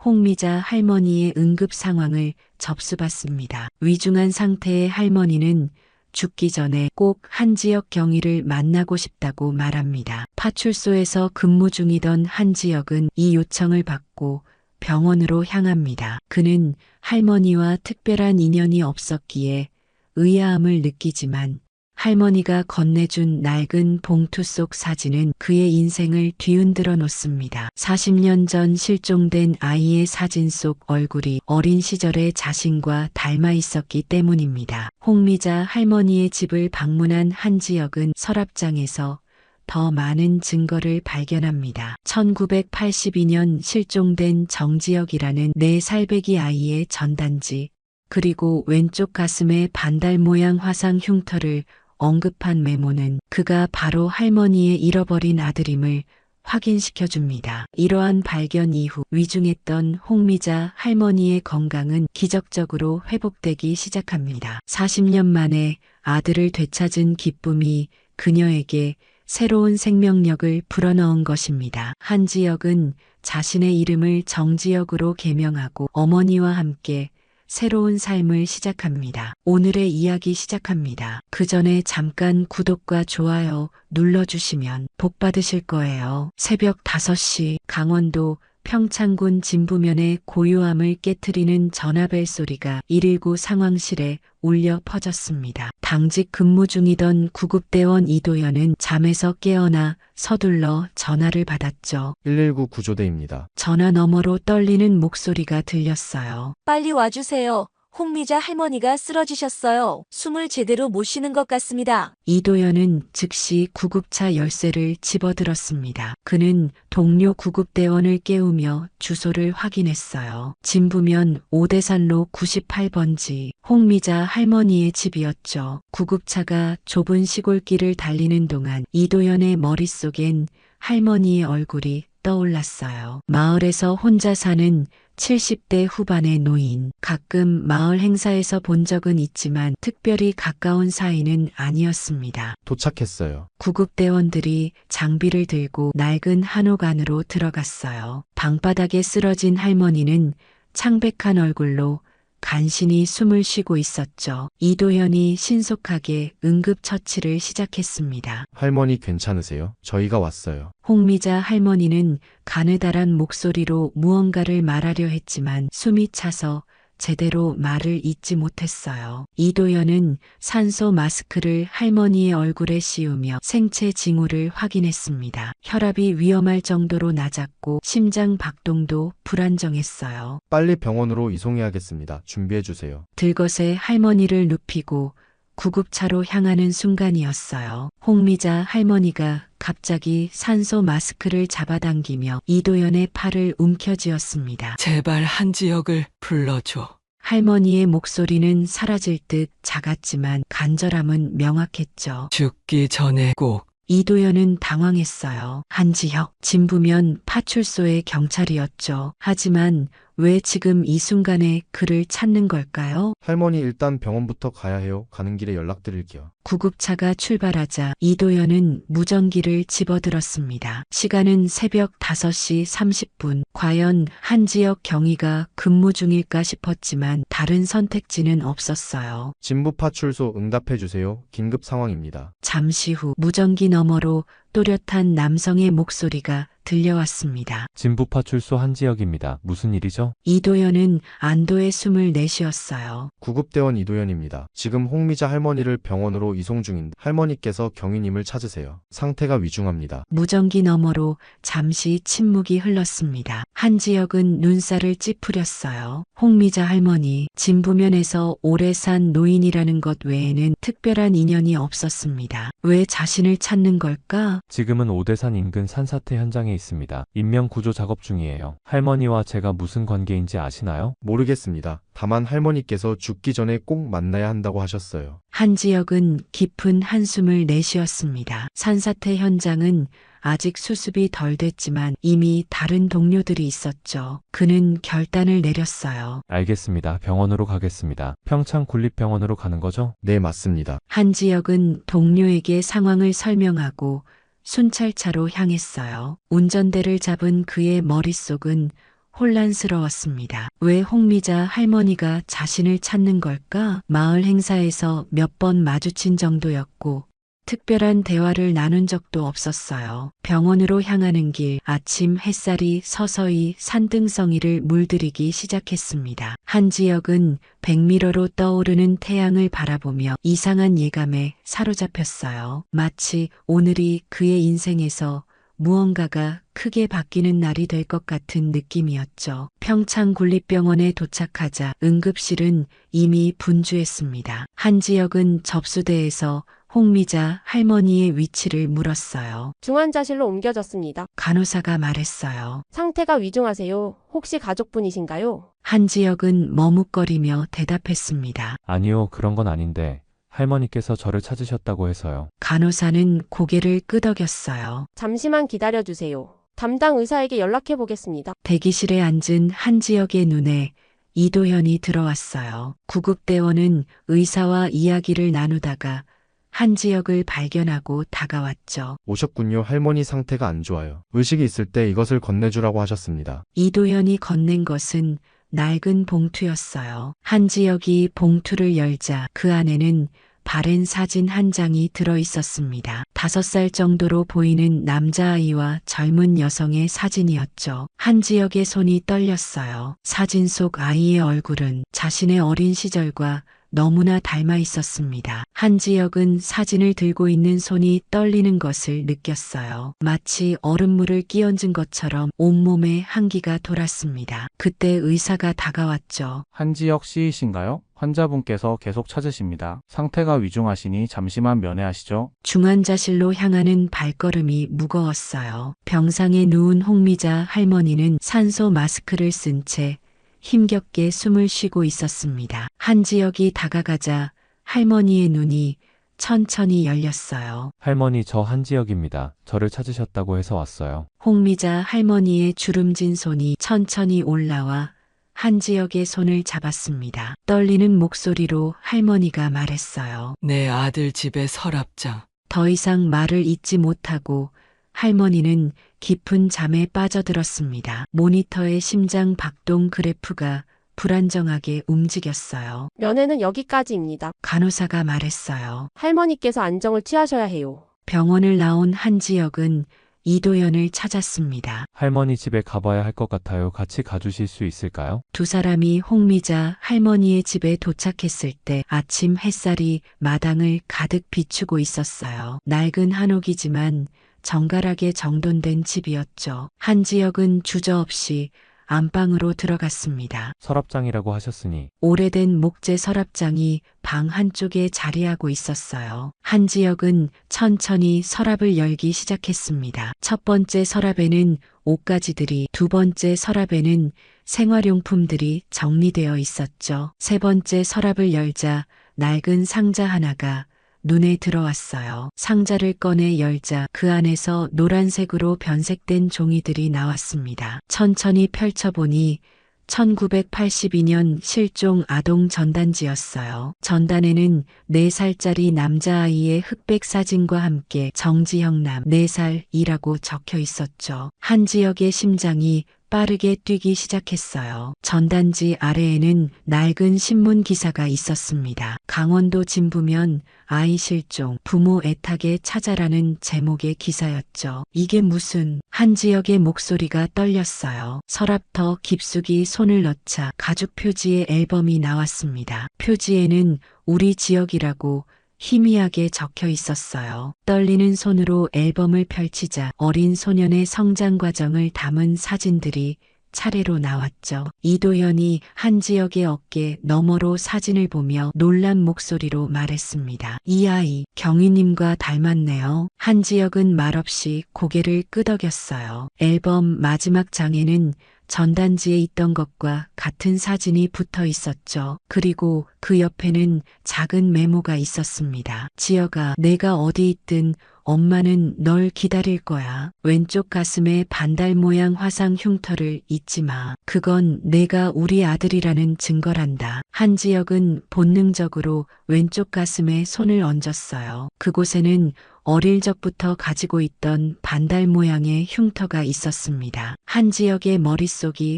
홍미자 할머니의 응급 상황을 접수받습니다. 위중한 상태의 할머니는 죽기 전에 꼭 한지혁 경위를 만나고 싶다고 말합니다. 파출소에서 근무 중이던 한지혁은 이 요청을 받고 병원으로 향합니다. 그는 할머니와 특별한 인연이 없었기에 의아함을 느끼지만 할머니가 건네준 낡은 봉투 속 사진은 그의 인생을 뒤흔들어 놓습니다. 40년 전 실종된 아이의 사진 속 얼굴이 어린 시절의 자신과 닮아 있었기 때문입니다. 홍미자 할머니의 집을 방문한 한지혁은 서랍장에서 더 많은 증거를 발견합니다. 1982년 실종된 정지혁이라는 4살배기 아이의 전단지, 그리고 왼쪽 가슴에 반달 모양 화상 흉터를 언급한 메모는 그가 바로 할머니의 잃어버린 아들임을 확인시켜줍니다. 이러한 발견 이후 위중했던 홍미자 할머니의 건강은 기적적으로 회복되기 시작합니다. 40년 만에 아들을 되찾은 기쁨이 그녀에게 새로운 생명력을 불어넣은 것입니다. 한지혁은 자신의 이름을 정지혁으로 개명하고 어머니와 함께 새로운 삶을 시작합니다. 오늘의 이야기 시작합니다. 그 전에 잠깐 구독과 좋아요 눌러주시면 복 받으실 거예요. 새벽 5시 강원도 평창군 진부면의 고요함을 깨트리는 전화벨 소리가 119 상황실에 울려 퍼졌습니다. 당직 근무 중이던 구급대원 이도현은 잠에서 깨어나 서둘러 전화를 받았죠. 119 구조대입니다. 전화 너머로 떨리는 목소리가 들렸어요. 빨리 와주세요. 홍미자 할머니가 쓰러지셨어요. 숨을 제대로 못 쉬는 것 같습니다. 이도현은 즉시 구급차 열쇠를 집어들었습니다. 그는 동료 구급대원을 깨우며 주소를 확인했어요. 진부면 오대산로 98번지 홍미자 할머니의 집이었죠. 구급차가 좁은 시골길을 달리는 동안 이도현의 머릿속엔 할머니의 얼굴이 떠올랐어요. 마을에서 혼자 사는 70대 후반의 노인. 가끔 마을 행사에서 본 적은 있지만 특별히 가까운 사이는 아니었습니다. 도착했어요. 구급대원들이 장비를 들고 낡은 한옥 안으로 들어갔어요. 방바닥에 쓰러진 할머니는 창백한 얼굴로 간신히 숨을 쉬고 있었죠. 이도현이 신속하게 응급처치를 시작했습니다. 할머니 괜찮으세요? 저희가 왔어요. 홍미자 할머니는 가느다란 목소리로 무언가를 말하려 했지만 숨이 차서 제대로 말을 잇지 못했어요. 이도현은 산소 마스크를 할머니의 얼굴에 씌우며 생체 징후를 확인했습니다. 혈압이 위험할 정도로 낮았고 심장 박동도 불안정했어요. 빨리 병원으로 이송해야겠습니다. 준비해 주세요. 들것에 할머니를 눕히고 구급차로 향하는 순간이었어요. 홍미자 할머니가 갑자기 산소 마스크를 잡아당기며 이도현의 팔을 움켜쥐었습니다. 제발 한지혁을 불러줘. 할머니의 목소리는 사라질 듯 작았지만 간절함은 명확했죠. 죽기 전에 꼭. 이도현은 당황했어요. 한지혁, 진부면 파출소의 경찰이었죠. 하지만 왜 지금 이 순간에 그를 찾는 걸까요? 할머니 일단 병원부터 가야 해요. 가는 길에 연락드릴게요. 구급차가 출발하자 이도현은 무전기를 집어들었습니다. 시간은 새벽 5시 30분. 과연 한지혁 경위가 근무 중일까 싶었지만 다른 선택지는 없었어요. 진부 파출소 응답해 주세요. 긴급 상황입니다. 잠시 후 무전기 너머로 또렷한 남성의 목소리가 들려왔습니다. 진부파출소 한지혁입니다. 무슨 일이죠? 이도현은 안도의 숨을 내쉬었어요. 구급대원 이도현입니다. 지금 홍미자 할머니를 병원으로 이송 중인데 할머니께서 경위님을 찾으세요. 상태가 위중합니다. 무전기 너머로 잠시 침묵이 흘렀습니다. 한지혁은 눈살을 찌푸렸어요. 홍미자 할머니, 진부면에서 오래 산 노인이라는 것 외에는 특별한 인연이 없었습니다. 왜 자신을 찾는 걸까? 지금은 오대산 인근 산사태 현장에 있습니다. 인명 구조 작업 중이에요. 할머니와 제가 무슨 관계인지 아시나요? 모르겠습니다. 다만 할머니께서 죽기 전에 꼭 만나야 한다고 하셨어요. 한지혁은 깊은 한숨을 내쉬었습니다. 산사태 현장은 아직 수습이 덜 됐지만 이미 다른 동료들이 있었죠. 그는 결단을 내렸어요. 알겠습니다. 병원으로 가겠습니다. 평창군립병원으로 가는 거죠? 네, 맞습니다. 한지혁은 동료에게 상황을 설명하고 순찰차로 향했어요. 운전대를 잡은 그의 머릿속은 혼란스러웠습니다. 왜 홍미자 할머니가 자신을 찾는 걸까? 마을 행사에서 몇 번 마주친 정도였고 특별한 대화를 나눈 적도 없었어요. 병원으로 향하는 길, 아침 햇살이 서서히 산등성이를 물들이기 시작했습니다. 한지혁은 백미러로 떠오르는 태양을 바라보며 이상한 예감에 사로잡혔어요. 마치 오늘이 그의 인생에서 무언가가 크게 바뀌는 날이 될 것 같은 느낌이었죠. 평창군립병원에 도착하자 응급실은 이미 분주했습니다. 한지혁은 접수대에서 홍미자 할머니의 위치를 물었어요. 중환자실로 옮겨졌습니다. 간호사가 말했어요. 상태가 위중하세요. 혹시 가족분이신가요? 한지혁은 머뭇거리며 대답했습니다. 아니요, 그런 건 아닌데 할머니께서 저를 찾으셨다고 해서요. 간호사는 고개를 끄덕였어요. 잠시만 기다려주세요. 담당 의사에게 연락해 보겠습니다. 대기실에 앉은 한지혁의 눈에 이도현이 들어왔어요. 구급대원은 의사와 이야기를 나누다가 한지혁을 발견하고 다가왔죠. 오셨군요. 할머니 상태가 안 좋아요. 의식이 있을 때 이것을 건네주라고 하셨습니다. 이도현이 건넨 것은 낡은 봉투였어요. 한지혁이 봉투를 열자 그 안에는 바랜 사진 한 장이 들어 있었습니다. 5살 정도로 보이는 남자아이와 젊은 여성의 사진이었죠. 한지혁의 손이 떨렸어요. 사진 속 아이의 얼굴은 자신의 어린 시절과 너무나 닮아 있었습니다. 한지혁은 사진을 들고 있는 손이 떨리는 것을 느꼈어요. 마치 얼음물을 끼얹은 것처럼 온몸에 한기가 돌았습니다. 그때 의사가 다가왔죠. 한지혁 씨이신가요? 환자분께서 계속 찾으십니다. 상태가 위중하시니 잠시만 면회하시죠. 중환자실로 향하는 발걸음이 무거웠어요. 병상에 누운 홍미자 할머니는 산소 마스크를 쓴 채 힘겹게 숨을 쉬고 있었습니다. 한지혁이 다가가자 할머니의 눈이 천천히 열렸어요. 할머니, 저 한지혁입니다. 저를 찾으셨다고 해서 왔어요. 홍미자 할머니의 주름진 손이 천천히 올라와 한지혁의 손을 잡았습니다. 떨리는 목소리로 할머니가 말했어요. 내 아들 집에 서랍장. 더 이상 말을 잇지 못하고 할머니는 깊은 잠에 빠져들었습니다. 모니터의 심장 박동 그래프가 불안정하게 움직였어요. 면회는 여기까지입니다. 간호사가 말했어요. 할머니께서 안정을 취하셔야 해요. 병원을 나온 한지혁은 이도현을 찾았습니다. 할머니 집에 가봐야 할 것 같아요. 같이 가주실 수 있을까요? 두 사람이 홍미자 할머니의 집에 도착했을 때 아침 햇살이 마당을 가득 비추고 있었어요. 낡은 한옥이지만 정갈하게 정돈된 집이었죠. 한지혁은 주저없이 안방으로 들어갔습니다. 서랍장이라고 하셨으니 오래된 목재 서랍장이 방 한쪽에 자리하고 있었어요. 한지혁은 천천히 서랍을 열기 시작했습니다. 첫 번째 서랍에는 옷가지들이, 두 번째 서랍에는 생활용품들이 정리되어 있었죠. 세 번째 서랍을 열자 낡은 상자 하나가 눈에 들어왔어요. 상자를 꺼내 열자 그 안에서 노란색으로 변색된 종이들이 나왔습니다. 천천히 펼쳐보니 1982년 실종 아동 전단지였어요. 전단에는 4살짜리 남자아이의 흑백 사진과 함께 정지형남 4살이라고 적혀 있었죠. 한지혁의 심장이 빠르게 뛰기 시작했어요. 전단지 아래에는 낡은 신문 기사가 있었습니다. 강원도 진부면 아이 실종, 부모 애타게 찾아라는 제목의 기사였죠. 이게 무슨... 한지혁의 목소리가 떨렸어요. 서랍터 깊숙이 손을 넣자 가죽 표지의 앨범이 나왔습니다. 표지에는 우리 지역이라고 희미하게 적혀 있었어요. 떨리는 손으로 앨범을 펼치자 어린 소년의 성장 과정을 담은 사진들이 차례로 나왔죠. 이도현이 한지혁의 어깨 너머로 사진을 보며 놀란 목소리로 말했습니다. 이 아이 경희님과 닮았네요. 한지혁은 말없이 고개를 끄덕였어요. 앨범 마지막 장에는 전단지에 있던 것과 같은 사진이 붙어 있었죠. 그리고 그 옆에는 작은 메모가 있었습니다. 지혁아, 내가 어디 있든 엄마는 널 기다릴 거야. 왼쪽 가슴에 반달 모양 화상 흉터를 잊지 마. 그건 내가 우리 아들이라는 증거란다. 한지혁은 본능적으로 왼쪽 가슴에 손을 얹었어요. 그곳에는 어릴 적부터 가지고 있던 반달 모양의 흉터가 있었습니다. 한지혁의 머릿속이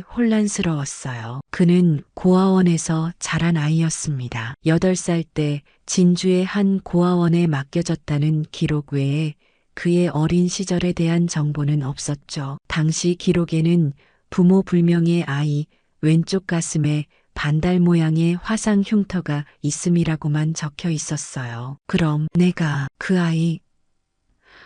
혼란스러웠어요. 그는 고아원에서 자란 아이였습니다. 8살 때 진주의 한 고아원에 맡겨졌다는 기록 외에 그의 어린 시절에 대한 정보는 없었죠. 당시 기록에는 부모 불명의 아이, 왼쪽 가슴에 반달 모양의 화상 흉터가 있음이라고만 적혀 있었어요. 그럼 내가 그 아이...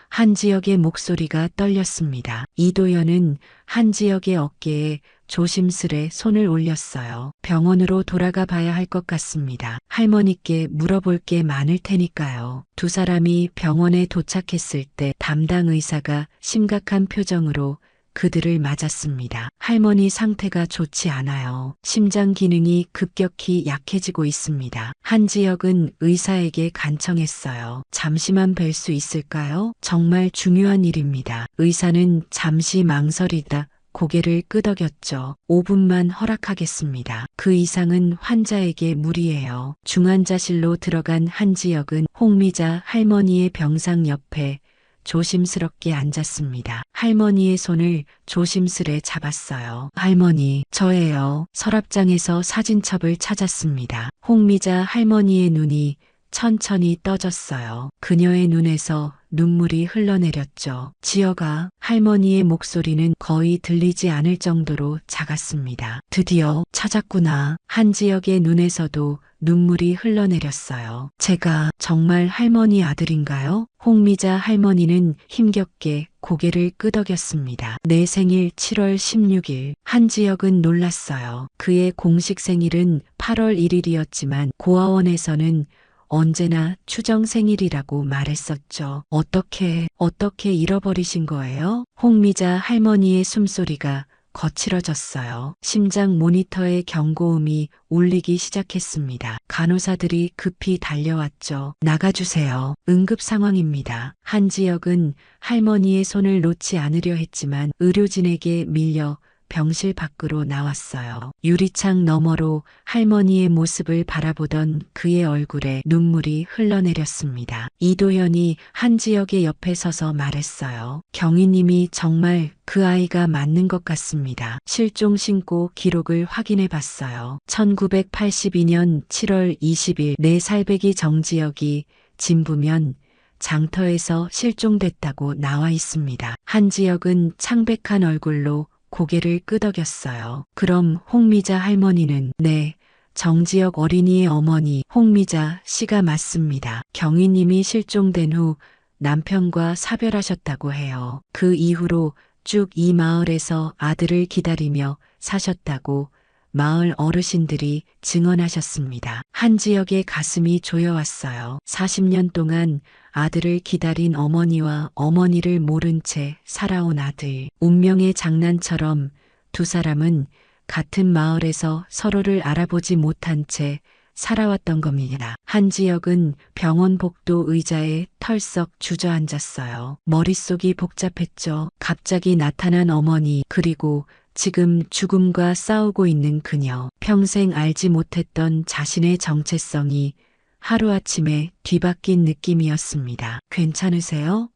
한지혁의 목소리가 떨렸습니다. 이도연은 한지혁의 어깨에 조심스레 손을 올렸어요. 병원으로 돌아가 봐야 할 것 같습니다. 할머니께 물어볼 게 많을 테니까요. 두 사람이 병원에 도착했을 때 담당 의사가 심각한 표정으로 그들을 맞았습니다. 할머니 상태가 좋지 않아요. 심장 기능이 급격히 약해지고 있습니다. 한지혁은 의사에게 간청했어요. 잠시만 뵐 수 있을까요? 정말 중요한 일입니다. 의사는 잠시 망설이다 고개를 끄덕였죠. 5분만 허락하겠습니다. 그 이상은 환자에게 무리예요. 중환자실로 들어간 한지혁은 홍미자 할머니의 병상 옆에 조심스럽게 앉았습니다. 할머니의 손을 조심스레 잡았어요. 할머니, 저예요. 서랍장에서 사진첩을 찾았습니다. 홍미자 할머니의 눈이 천천히 떠졌어요. 그녀의 눈에서 눈물이 흘러내렸죠. 지혁아, 할머니의 목소리는 거의 들리지 않을 정도로 작았습니다. 드디어 찾았구나. 한지혁의 눈에서도 눈물이 흘러내렸어요. 제가 정말 할머니 아들인가요? 홍미자 할머니는 힘겹게 고개를 끄덕였습니다. 내 생일 7월 16일. 한지혁은 놀랐어요. 그의 공식 생일은 8월 1일이었지만 고아원에서는 언제나 추정 생일이라고 말했었죠. 어떻게 잃어버리신 거예요? 홍미자 할머니의 숨소리가 거칠어졌어요. 심장 모니터의 경고음이 울리기 시작했습니다. 간호사들이 급히 달려왔죠. 나가주세요. 응급 상황입니다. 한지혁은 할머니의 손을 놓지 않으려 했지만 의료진에게 밀려 병실 밖으로 나왔어요. 유리창 너머로 할머니의 모습을 바라보던 그의 얼굴에 눈물이 흘러내렸습니다. 이도현이 한지혁의 옆에 서서 말했어요. 경위님이 정말 그 아이가 맞는 것 같습니다. 실종 신고 기록을 확인해 봤어요. 1982년 7월 20일 내 살배기 정지혁이 진부면 장터에서 실종됐다고 나와 있습니다. 한지혁은 창백한 얼굴로 고개를 끄덕였어요. 그럼 홍미자 할머니는? 네, 정지혁 어린이의 어머니 홍미자 씨가 맞습니다. 경위님이 실종된 후 남편과 사별하셨다고 해요. 그 이후로 쭉 이 마을에서 아들을 기다리며 사셨다고 마을 어르신들이 증언하셨습니다. 한지혁의 가슴이 조여왔어요. 40년 동안 아들을 기다린 어머니와 어머니를 모른 채 살아온 아들. 운명의 장난처럼 두 사람은 같은 마을에서 서로를 알아보지 못한 채 살아왔던 겁니다. 한지혁은 병원 복도 의자에 털썩 주저앉았어요. 머릿속이 복잡했죠. 갑자기 나타난 어머니, 그리고 지금 죽음과 싸우고 있는 그녀. 평생 알지 못했던 자신의 정체성이 하루아침에 뒤바뀐 느낌이었습니다. 괜찮으세요?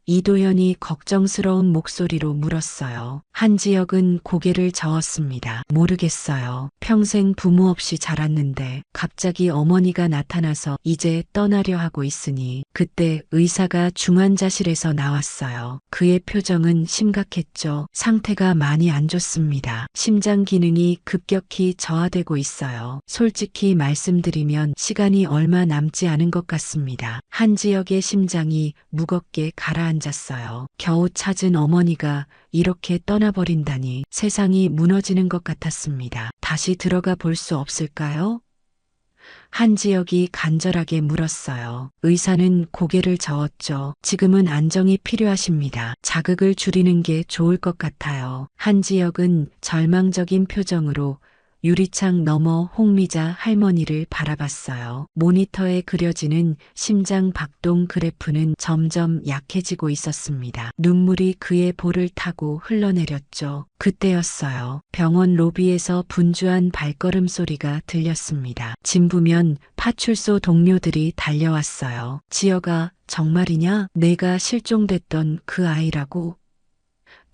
이도현이 걱정스러운 목소리로 물었어요. 한지혁은 고개를 저었습니다. 모르겠어요. 평생 부모 없이 자랐는데 갑자기 어머니가 나타나서 이제 떠나려 하고 있으니. 그때 의사가 중환자실에서 나왔어요. 그의 표정은 심각했죠. 상태가 많이 안 좋습니다. 심장 기능이 급격히 저하되고 있어요. 솔직히 말씀드리면 시간이 얼마 남지 않은 것 같습니다. 한지혁의 심장이 무겁게 가라앉았어요. 겨우 찾은 어머니가 이렇게 떠나버린다니 세상이 무너지는 것 같았습니다. 다시 들어가 볼 수 없을까요? 한지혁이 간절하게 물었어요. 의사는 고개를 저었죠. 지금은 안정이 필요하십니다. 자극을 줄이는 게 좋을 것 같아요. 한지혁은 절망적인 표정으로 유리창 너머 홍미자 할머니를 바라봤어요. 모니터에 그려지는 심장 박동 그래프는 점점 약해지고 있었습니다. 눈물이 그의 볼을 타고 흘러내렸죠. 그때였어요. 병원 로비에서 분주한 발걸음 소리가 들렸습니다. 진부면 파출소 동료들이 달려왔어요. 지여가 정말이냐? 내가 실종됐던 그 아이라고?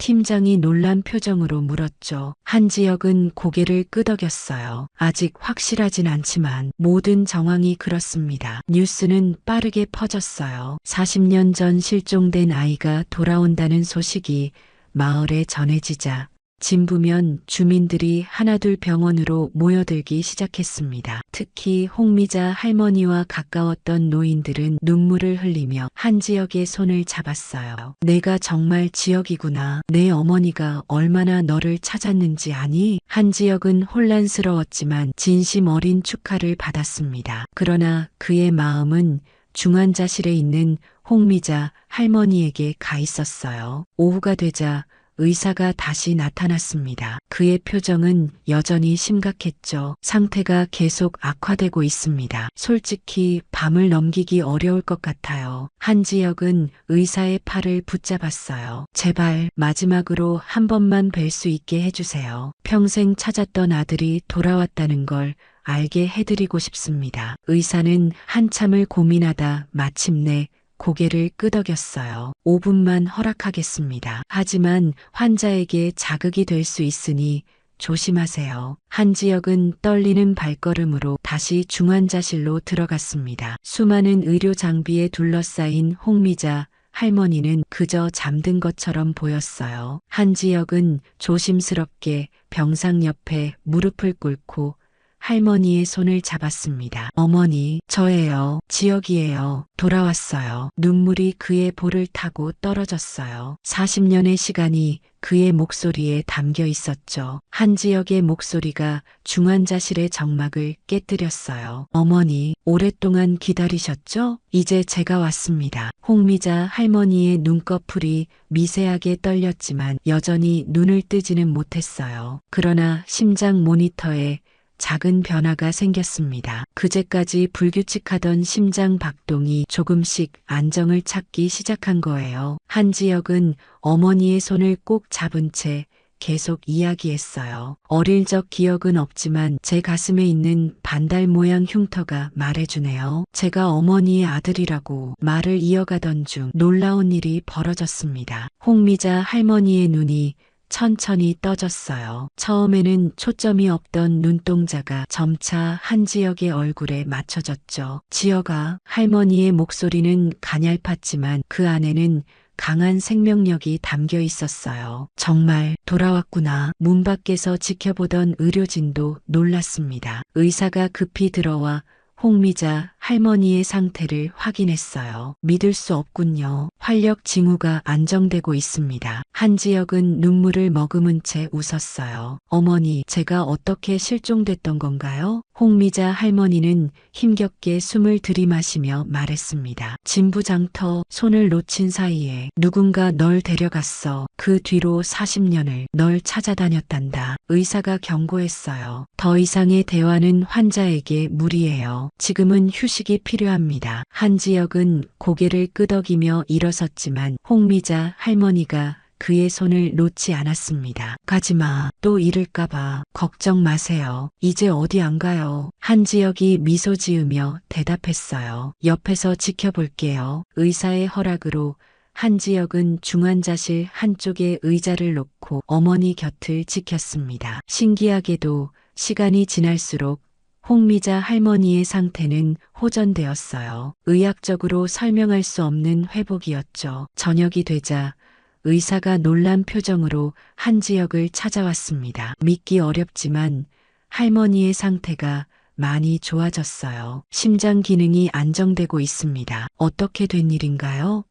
팀장이 놀란 표정으로 물었죠. 한지혁은 고개를 끄덕였어요. 아직 확실하진 않지만 모든 정황이 그렇습니다. 뉴스는 빠르게 퍼졌어요. 40년 전 실종된 아이가 돌아온다는 소식이 마을에 전해지자 진부면 주민들이 하나둘 병원으로 모여들기 시작했습니다. 특히 홍미자 할머니와 가까웠던 노인들은 눈물을 흘리며 한지혁의 손을 잡았어요. 내가 정말 지혁이구나. 내 어머니가 얼마나 너를 찾았는지 아니? 한지혁은 혼란스러웠지만 진심 어린 축하를 받았습니다. 그러나 그의 마음은 중환자실에 있는 홍미자 할머니에게 가 있었어요. 오후가 되자 의사가 다시 나타났습니다. 그의 표정은 여전히 심각했죠. 상태가 계속 악화되고 있습니다. 솔직히 밤을 넘기기 어려울 것 같아요. 한지혁은 의사의 팔을 붙잡았어요. 제발 마지막으로 한 번만 뵐 수 있게 해주세요. 평생 찾았던 아들이 돌아왔다는 걸 알게 해드리고 싶습니다. 의사는 한참을 고민하다 마침내 고개를 끄덕였어요. 5분만 허락하겠습니다. 하지만 환자에게 자극이 될 수 있으니 조심하세요. 한지혁은 떨리는 발걸음으로 다시 중환자실로 들어갔습니다. 수많은 의료 장비에 둘러싸인 홍미자 할머니는 그저 잠든 것처럼 보였어요. 한지혁은 조심스럽게 병상 옆에 무릎을 꿇고 할머니의 손을 잡았습니다. 어머니, 저예요. 지혁이에요. 돌아왔어요. 눈물이 그의 볼을 타고 떨어졌어요. 40년의 시간이 그의 목소리에 담겨 있었죠. 한지혁의 목소리가 중환자실의 정막을 깨뜨렸어요. 어머니, 오랫동안 기다리셨죠? 이제 제가 왔습니다. 홍미자 할머니의 눈꺼풀이 미세하게 떨렸지만 여전히 눈을 뜨지는 못했어요. 그러나 심장 모니터에 작은 변화가 생겼습니다. 그제까지 불규칙하던 심장 박동이 조금씩 안정을 찾기 시작한 거예요. 한지혁은 어머니의 손을 꼭 잡은 채 계속 이야기했어요. 어릴 적 기억은 없지만 제 가슴에 있는 반달 모양 흉터가 말해주네요. 제가 어머니의 아들이라고. 말을 이어가던 중 놀라운 일이 벌어졌습니다. 홍미자 할머니의 눈이 천천히 떠졌어요. 처음에는 초점이 없던 눈동자가 점차 한지혁의 얼굴에 맞춰졌죠. 지혁아, 할머니의 목소리는 가냘팠지만 그 안에는 강한 생명력이 담겨 있었어요. 정말 돌아왔구나. 문 밖에서 지켜보던 의료진도 놀랐습니다. 의사가 급히 들어와 홍미자 할머니의 상태를 확인했어요. 믿을 수 없군요. 활력 징후가 안정되고 있습니다. 한지혁은 눈물을 머금은 채 웃었어요. 어머니, 제가 어떻게 실종됐던 건가요? 홍미자 할머니는 힘겹게 숨을 들이마시며 말했습니다. 진부장터 손을 놓친 사이에 누군가 널 데려갔어. 그 뒤로 40년을 널 찾아다녔단다. 의사가 경고했어요. 더 이상의 대화는 환자에게 무리예요. 지금은 휴식이 필요합니다. 한지혁은 고개를 끄덕이며 일어섰지만 홍미자 할머니가 그의 손을 놓지 않았습니다. 가지마. 또 잃을까봐. 걱정 마세요. 이제 어디 안 가요. 한지혁이 미소 지으며 대답했어요. 옆에서 지켜볼게요. 의사의 허락으로 한지혁은 중환자실 한쪽에 의자를 놓고 어머니 곁을 지켰습니다. 신기하게도 시간이 지날수록 홍미자 할머니의 상태는 호전되었어요. 의학적으로 설명할 수 없는 회복이었죠. 저녁이 되자 의사가 놀란 표정으로 한지혁을 찾아왔습니다. 믿기 어렵지만 할머니의 상태가 많이 좋아졌어요. 심장 기능이 안정되고 있습니다. 어떻게 된 일인가요?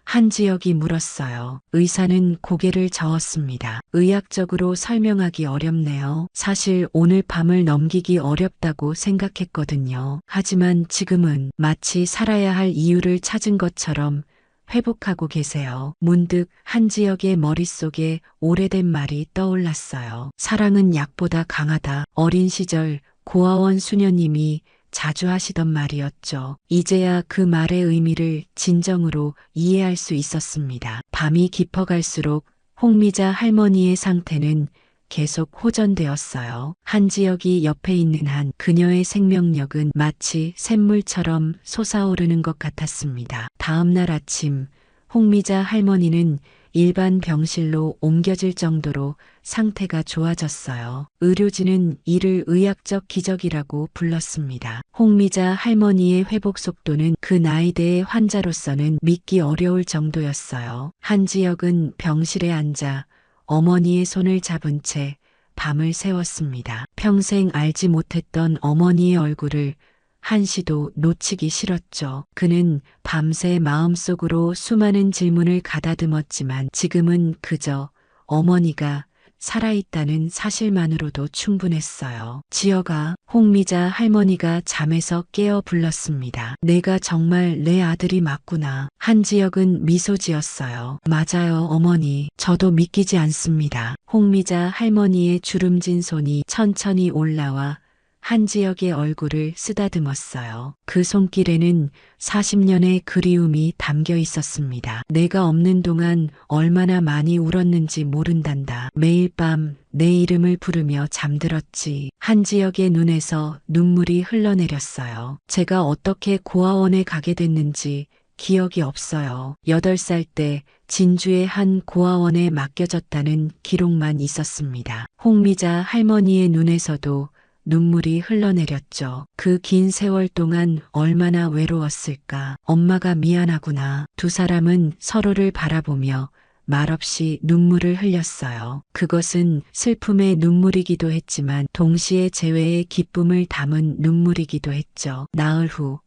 한지혁이 물었어요. 의사는 고개를 저었습니다. 의학적으로 설명하기 어렵네요. 사실 오늘 밤을 넘기기 어렵다고 생각했거든요. 하지만 지금은 마치 살아야 할 이유를 찾은 것처럼 회복하고 계세요. 문득 한지혁의 머릿속에 오래된 말이 떠올랐어요. 사랑은 약보다 강하다. 어린 시절 고아원 수녀님이 자주 하시던 말이었죠. 이제야 그 말의 의미를 진정으로 이해할 수 있었습니다. 밤이 깊어갈수록 홍미자 할머니의 상태는 계속 호전되었어요. 한지혁이 옆에 있는 한 그녀의 생명력은 마치 샘물처럼 솟아오르는 것 같았습니다. 다음 날 아침 홍미자 할머니는 일반 병실로 옮겨질 정도로 상태가 좋아졌어요. 의료진은 이를 의학적 기적이라고 불렀습니다. 홍미자 할머니의 회복 속도는 그 나이대의 환자로서는 믿기 어려울 정도였어요. 한지혁은 병실에 앉아 어머니의 손을 잡은 채 밤을 새웠습니다. 평생 알지 못했던 어머니의 얼굴을 한시도 놓치기 싫었죠. 그는 밤새 마음속으로 수많은 질문을 가다듬었지만 지금은 그저 어머니가 살아있다는 사실만으로도 충분했어요. 지혁아, 홍미자 할머니가 잠에서 깨어 불렀습니다. 내가 정말 내 아들이 맞구나. 한지혁은 미소 지었어요. 맞아요, 어머니. 저도 믿기지 않습니다. 홍미자 할머니의 주름진 손이 천천히 올라와 한지혁의 얼굴을 쓰다듬었어요. 그 손길에는 40년의 그리움이 담겨 있었습니다. 내가 없는 동안 얼마나 많이 울었는지 모른단다. 매일 밤 내 이름을 부르며 잠들었지. 한지혁의 눈에서 눈물이 흘러내렸어요. 제가 어떻게 고아원에 가게 됐는지 기억이 없어요. 8살 때 진주의 한 고아원에 맡겨졌다는 기록만 있었습니다. 홍미자 할머니의 눈에서도 눈물이 흘러내렸죠. 그 긴 세월 동안 얼마나 외로웠을까. 엄마가 미안하구나. 두 사람은 서로를 바라보며 말없이 눈물을 흘렸어요. 그것은 슬픔의 눈물이기도 했지만 동시에 재회의 기쁨을 담은 눈물이기도 했죠. 나흘 후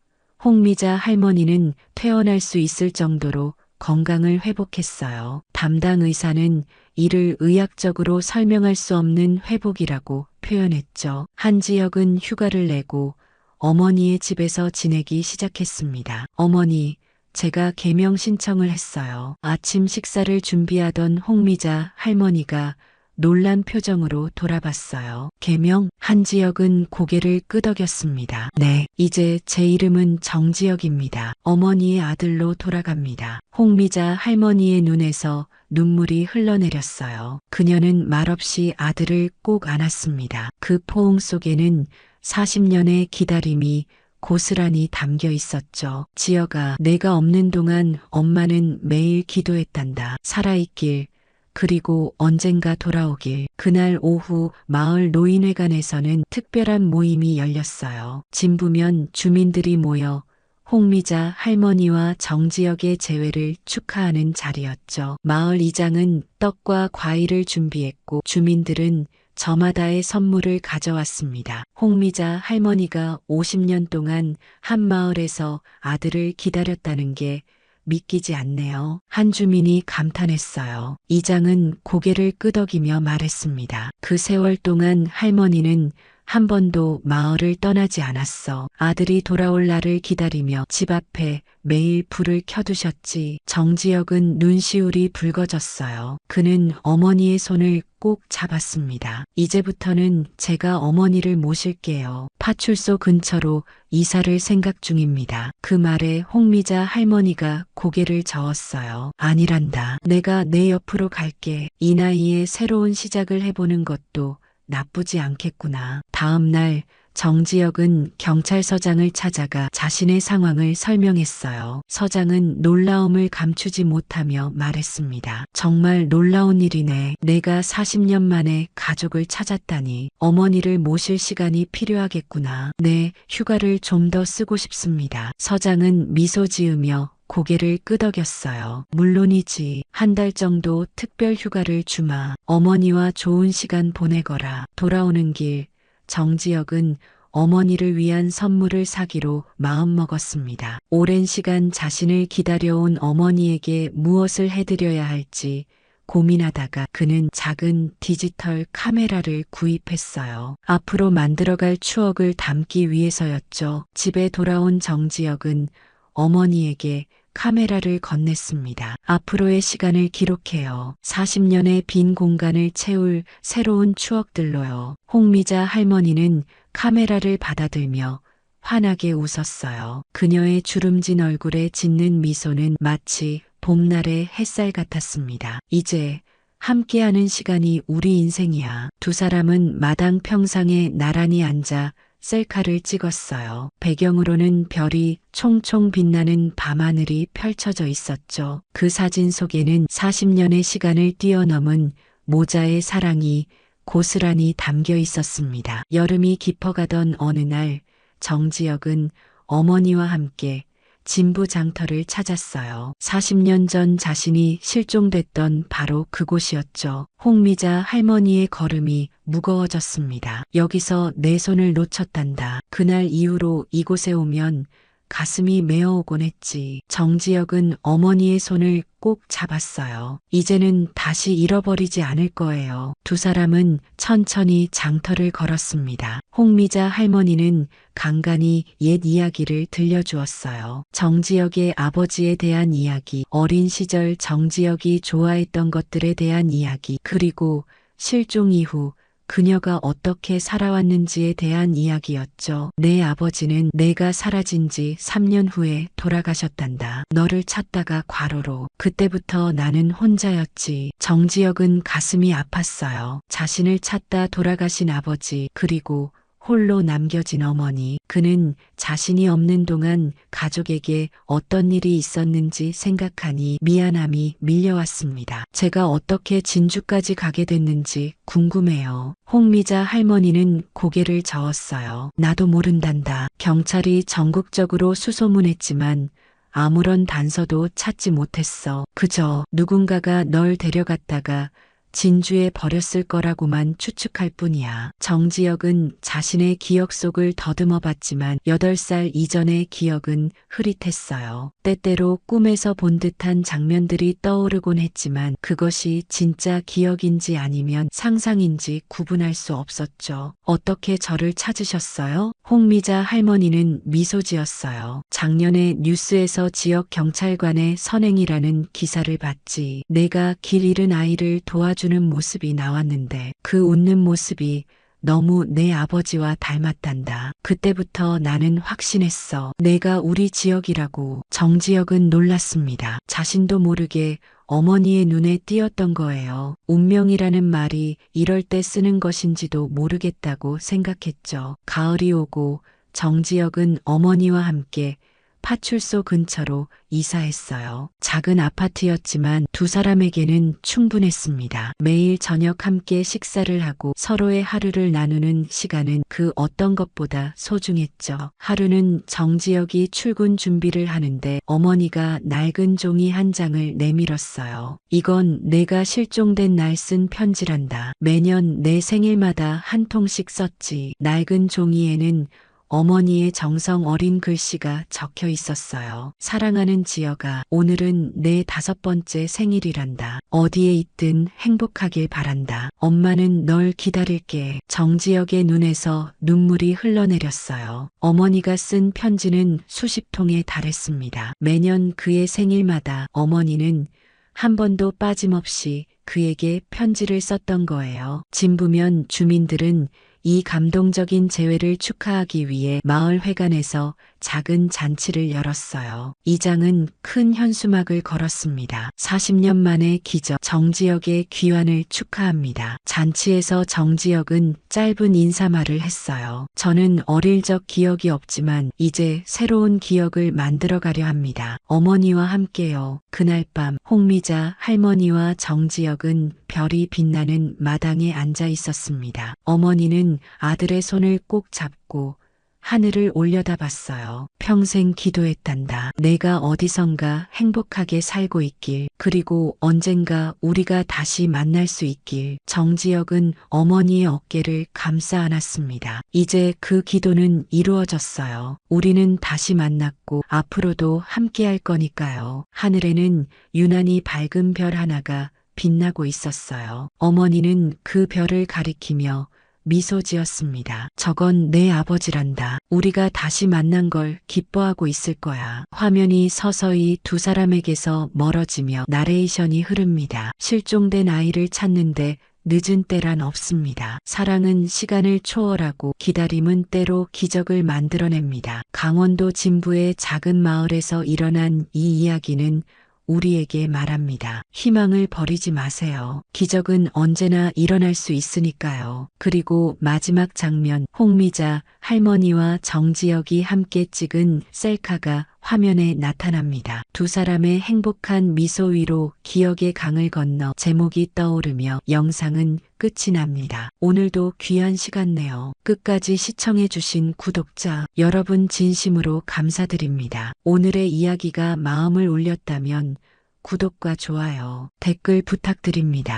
홍미자 할머니는 퇴원할 수 있을 정도로 건강을 회복했어요. 담당 의사는 이를 의학적으로 설명할 수 없는 회복이라고 표현했죠. 한지혁은 휴가를 내고 어머니의 집에서 지내기 시작했습니다. 어머니, 제가 개명 신청을 했어요. 아침 식사를 준비하던 홍미자 할머니가 놀란 표정으로 돌아봤어요. 개명? 한지혁은 고개를 끄덕였습니다. 네, 이제 제 이름은 정지혁입니다. 어머니의 아들로 돌아갑니다. 홍미자 할머니의 눈에서 눈물이 흘러내렸어요. 그녀는 말없이 아들을 꼭 안았습니다. 그 포옹 속에는 40년의 기다림이 고스란히 담겨 있었죠. 지혁아, 내가 없는 동안 엄마는 매일 기도했단다. 살아있길, 그리고 언젠가 돌아오길. 그날 오후 마을 노인회관에서는 특별한 모임이 열렸어요. 진부면 주민들이 모여 홍미자 할머니와 정지혁의 재회를 축하하는 자리였죠. 마을 이장은 떡과 과일을 준비했고 주민들은 저마다의 선물을 가져왔습니다. 홍미자 할머니가 50년 동안 한 마을에서 아들을 기다렸다는 게 믿기지 않네요. 한 주민이 감탄했어요. 이장은 고개를 끄덕이며 말했습니다. 그 세월 동안 할머니는 한 번도 마을을 떠나지 않았어. 아들이 돌아올 날을 기다리며 집 앞에 매일 불을 켜두셨지. 정지혁은 눈시울이 붉어졌어요. 그는 어머니의 손을 꼭 잡았습니다. 이제부터는 제가 어머니를 모실게요. 파출소 근처로 이사를 생각 중입니다. 그 말에 홍미자 할머니가 고개를 저었어요. 아니란다. 내가 내 옆으로 갈게. 이 나이에 새로운 시작을 해보는 것도 나쁘지 않겠구나. 다음 날 정지혁은 경찰서장을 찾아가 자신의 상황을 설명했어요. 서장은 놀라움을 감추지 못하며 말했습니다. 정말 놀라운 일이네. 내가 40년 만에 가족을 찾았다니. 어머니를 모실 시간이 필요하겠구나. 네, 휴가를 좀 더 쓰고 싶습니다. 서장은 미소 지으며 고개를 끄덕였어요. 물론이지. 한 달 정도 특별 휴가를 주마. 어머니와 좋은 시간 보내거라. 돌아오는 길 정지혁은 어머니를 위한 선물을 사기로 마음먹었습니다. 오랜 시간 자신을 기다려온 어머니에게 무엇을 해드려야 할지 고민하다가 그는 작은 디지털 카메라를 구입했어요. 앞으로 만들어갈 추억을 담기 위해서였죠. 집에 돌아온 정지혁은 어머니에게 카메라를 건넸습니다. 앞으로의 시간을 기록해요. 40년의 빈 공간을 채울 새로운 추억들로요. 홍미자 할머니는 카메라를 받아들며 환하게 웃었어요. 그녀의 주름진 얼굴에 짓는 미소는 마치 봄날의 햇살 같았습니다. 이제 함께하는 시간이 우리 인생이야. 두 사람은 마당 평상에 나란히 앉아 셀카를 찍었어요. 배경으로는 별이 총총 빛나는 밤하늘이 펼쳐져 있었죠. 그 사진 속에는 40년의 시간을 뛰어넘은 모자의 사랑이 고스란히 담겨 있었습니다. 여름이 깊어가던 어느 날 정지혁은 어머니와 함께 진부장터를 찾았어요. 40년 전 자신이 실종됐던 바로 그곳이었죠. 홍미자 할머니의 걸음이 무거워졌습니다. 여기서 내 손을 놓쳤단다. 그날 이후로 이곳에 오면 가슴이 메어오곤 했지. 정지혁은 어머니의 손을 꼭 잡았어요. 이제는 다시 잃어버리지 않을 거예요. 두 사람은 천천히 장터를 걸었습니다. 홍미자 할머니는 간간히 옛 이야기를 들려주었어요. 정지혁의 아버지에 대한 이야기, 어린 시절 정지혁이 좋아했던 것들에 대한 이야기, 그리고 실종 이후 그녀가 어떻게 살아왔는지에 대한 이야기였죠. 내 아버지는 내가 사라진 지 3년 후에 돌아가셨단다. 너를 찾다가 과로로. 그때부터 나는 혼자였지. 정지혁은 가슴이 아팠어요. 자신을 찾다 돌아가신 아버지, 그리고 홀로 남겨진 어머니. 그는 자신이 없는 동안 가족에게 어떤 일이 있었는지 생각하니 미안함이 밀려왔습니다. 제가 어떻게 진주까지 가게 됐는지 궁금해요. 홍미자 할머니는 고개를 저었어요. 나도 모른단다. 경찰이 전국적으로 수소문했지만 아무런 단서도 찾지 못했어. 그저 누군가가 널 데려갔다가 진주에 버렸을 거라고만 추측할 뿐이야. 정지혁은 자신의 기억 속을 더듬어 봤지만 8살 이전의 기억은 흐릿했어요. 때때로 꿈에서 본 듯한 장면들이 떠오르곤 했지만 그것이 진짜 기억인지 아니면 상상인지 구분할 수 없었죠. 어떻게 저를 찾으셨어요? 홍미자 할머니는 미소 지었어요. 작년에 뉴스에서 지역 경찰관의 선행이라는 기사를 봤지. 내가 길 잃은 아이를 도와주는 모습이 나왔는데 그 웃는 모습이 너무 내 아버지와 닮았단다. 그때부터 나는 확신했어. 내가 우리 지역이라고. 정지혁은 놀랐습니다. 자신도 모르게 어머니의 눈에 띄었던 거예요. 운명이라는 말이 이럴 때 쓰는 것인지도 모르겠다고 생각했죠. 가을이 오고 정지혁은 어머니와 함께 파출소 근처로 이사했어요. 작은 아파트였지만 두 사람에게는 충분했습니다. 매일 저녁 함께 식사를 하고 서로의 하루를 나누는 시간은 그 어떤 것보다 소중했죠. 하루는 정지혁이 출근 준비를 하는데 어머니가 낡은 종이 한 장을 내밀었어요. 이건 내가 실종된 날 쓴 편지란다. 매년 내 생일마다 한 통씩 썼지. 낡은 종이에는 어머니의 정성 어린 글씨가 적혀 있었어요. 사랑하는 지혁아, 오늘은 내 5번째 생일이란다. 어디에 있든 행복하길 바란다. 엄마는 널 기다릴게. 정지혁의 눈에서 눈물이 흘러내렸어요. 어머니가 쓴 편지는 수십 통에 달했습니다. 매년 그의 생일마다 어머니는 한 번도 빠짐없이 그에게 편지를 썼던 거예요. 진부면 주민들은 이 감동적인 재회를 축하하기 위해 마을 회관에서 작은 잔치를 열었어요. 이장은 큰 현수막을 걸었습니다. 40년 만의 기적, 정지혁의 귀환을 축하합니다. 잔치에서 정지혁은 짧은 인사말을 했어요. 저는 어릴 적 기억이 없지만 이제 새로운 기억을 만들어가려 합니다. 어머니와 함께요. 그날 밤 홍미자 할머니와 정지혁은 별이 빛나는 마당에 앉아 있었습니다. 어머니는 아들의 손을 꼭 잡고 하늘을 올려다봤어요. 평생 기도했단다. 내가 어디선가 행복하게 살고 있길, 그리고 언젠가 우리가 다시 만날 수 있길. 정지혁은 어머니의 어깨를 감싸 안았습니다. 이제 그 기도는 이루어졌어요. 우리는 다시 만났고 앞으로도 함께할 거니까요. 하늘에는 유난히 밝은 별 하나가 빛나고 있었어요. 어머니는 그 별을 가리키며 미소 지었습니다. 저건 내 아버지란다. 우리가 다시 만난 걸 기뻐하고 있을 거야. 화면이 서서히 두 사람에게서 멀어지며 나레이션이 흐릅니다. 실종된 아이를 찾는데 늦은 때란 없습니다. 사랑은 시간을 초월하고 기다림은 때로 기적을 만들어냅니다. 강원도 진부의 작은 마을에서 일어난 이 이야기는 우리에게 말합니다. 희망을 버리지 마세요. 기적은 언제나 일어날 수 있으니까요. 그리고 마지막 장면, 홍미자, 할머니와 정지혁이 함께 찍은 셀카가 화면에 나타납니다. 두 사람의 행복한 미소 위로 기억의 강을 건너 제목이 떠오르며 영상은 끝이 납니다. 오늘도 귀한 시간 내어 끝까지 시청해주신 구독자 여러분 진심으로 감사드립니다. 오늘의 이야기가 마음을 울렸다면 구독과 좋아요, 댓글 부탁드립니다.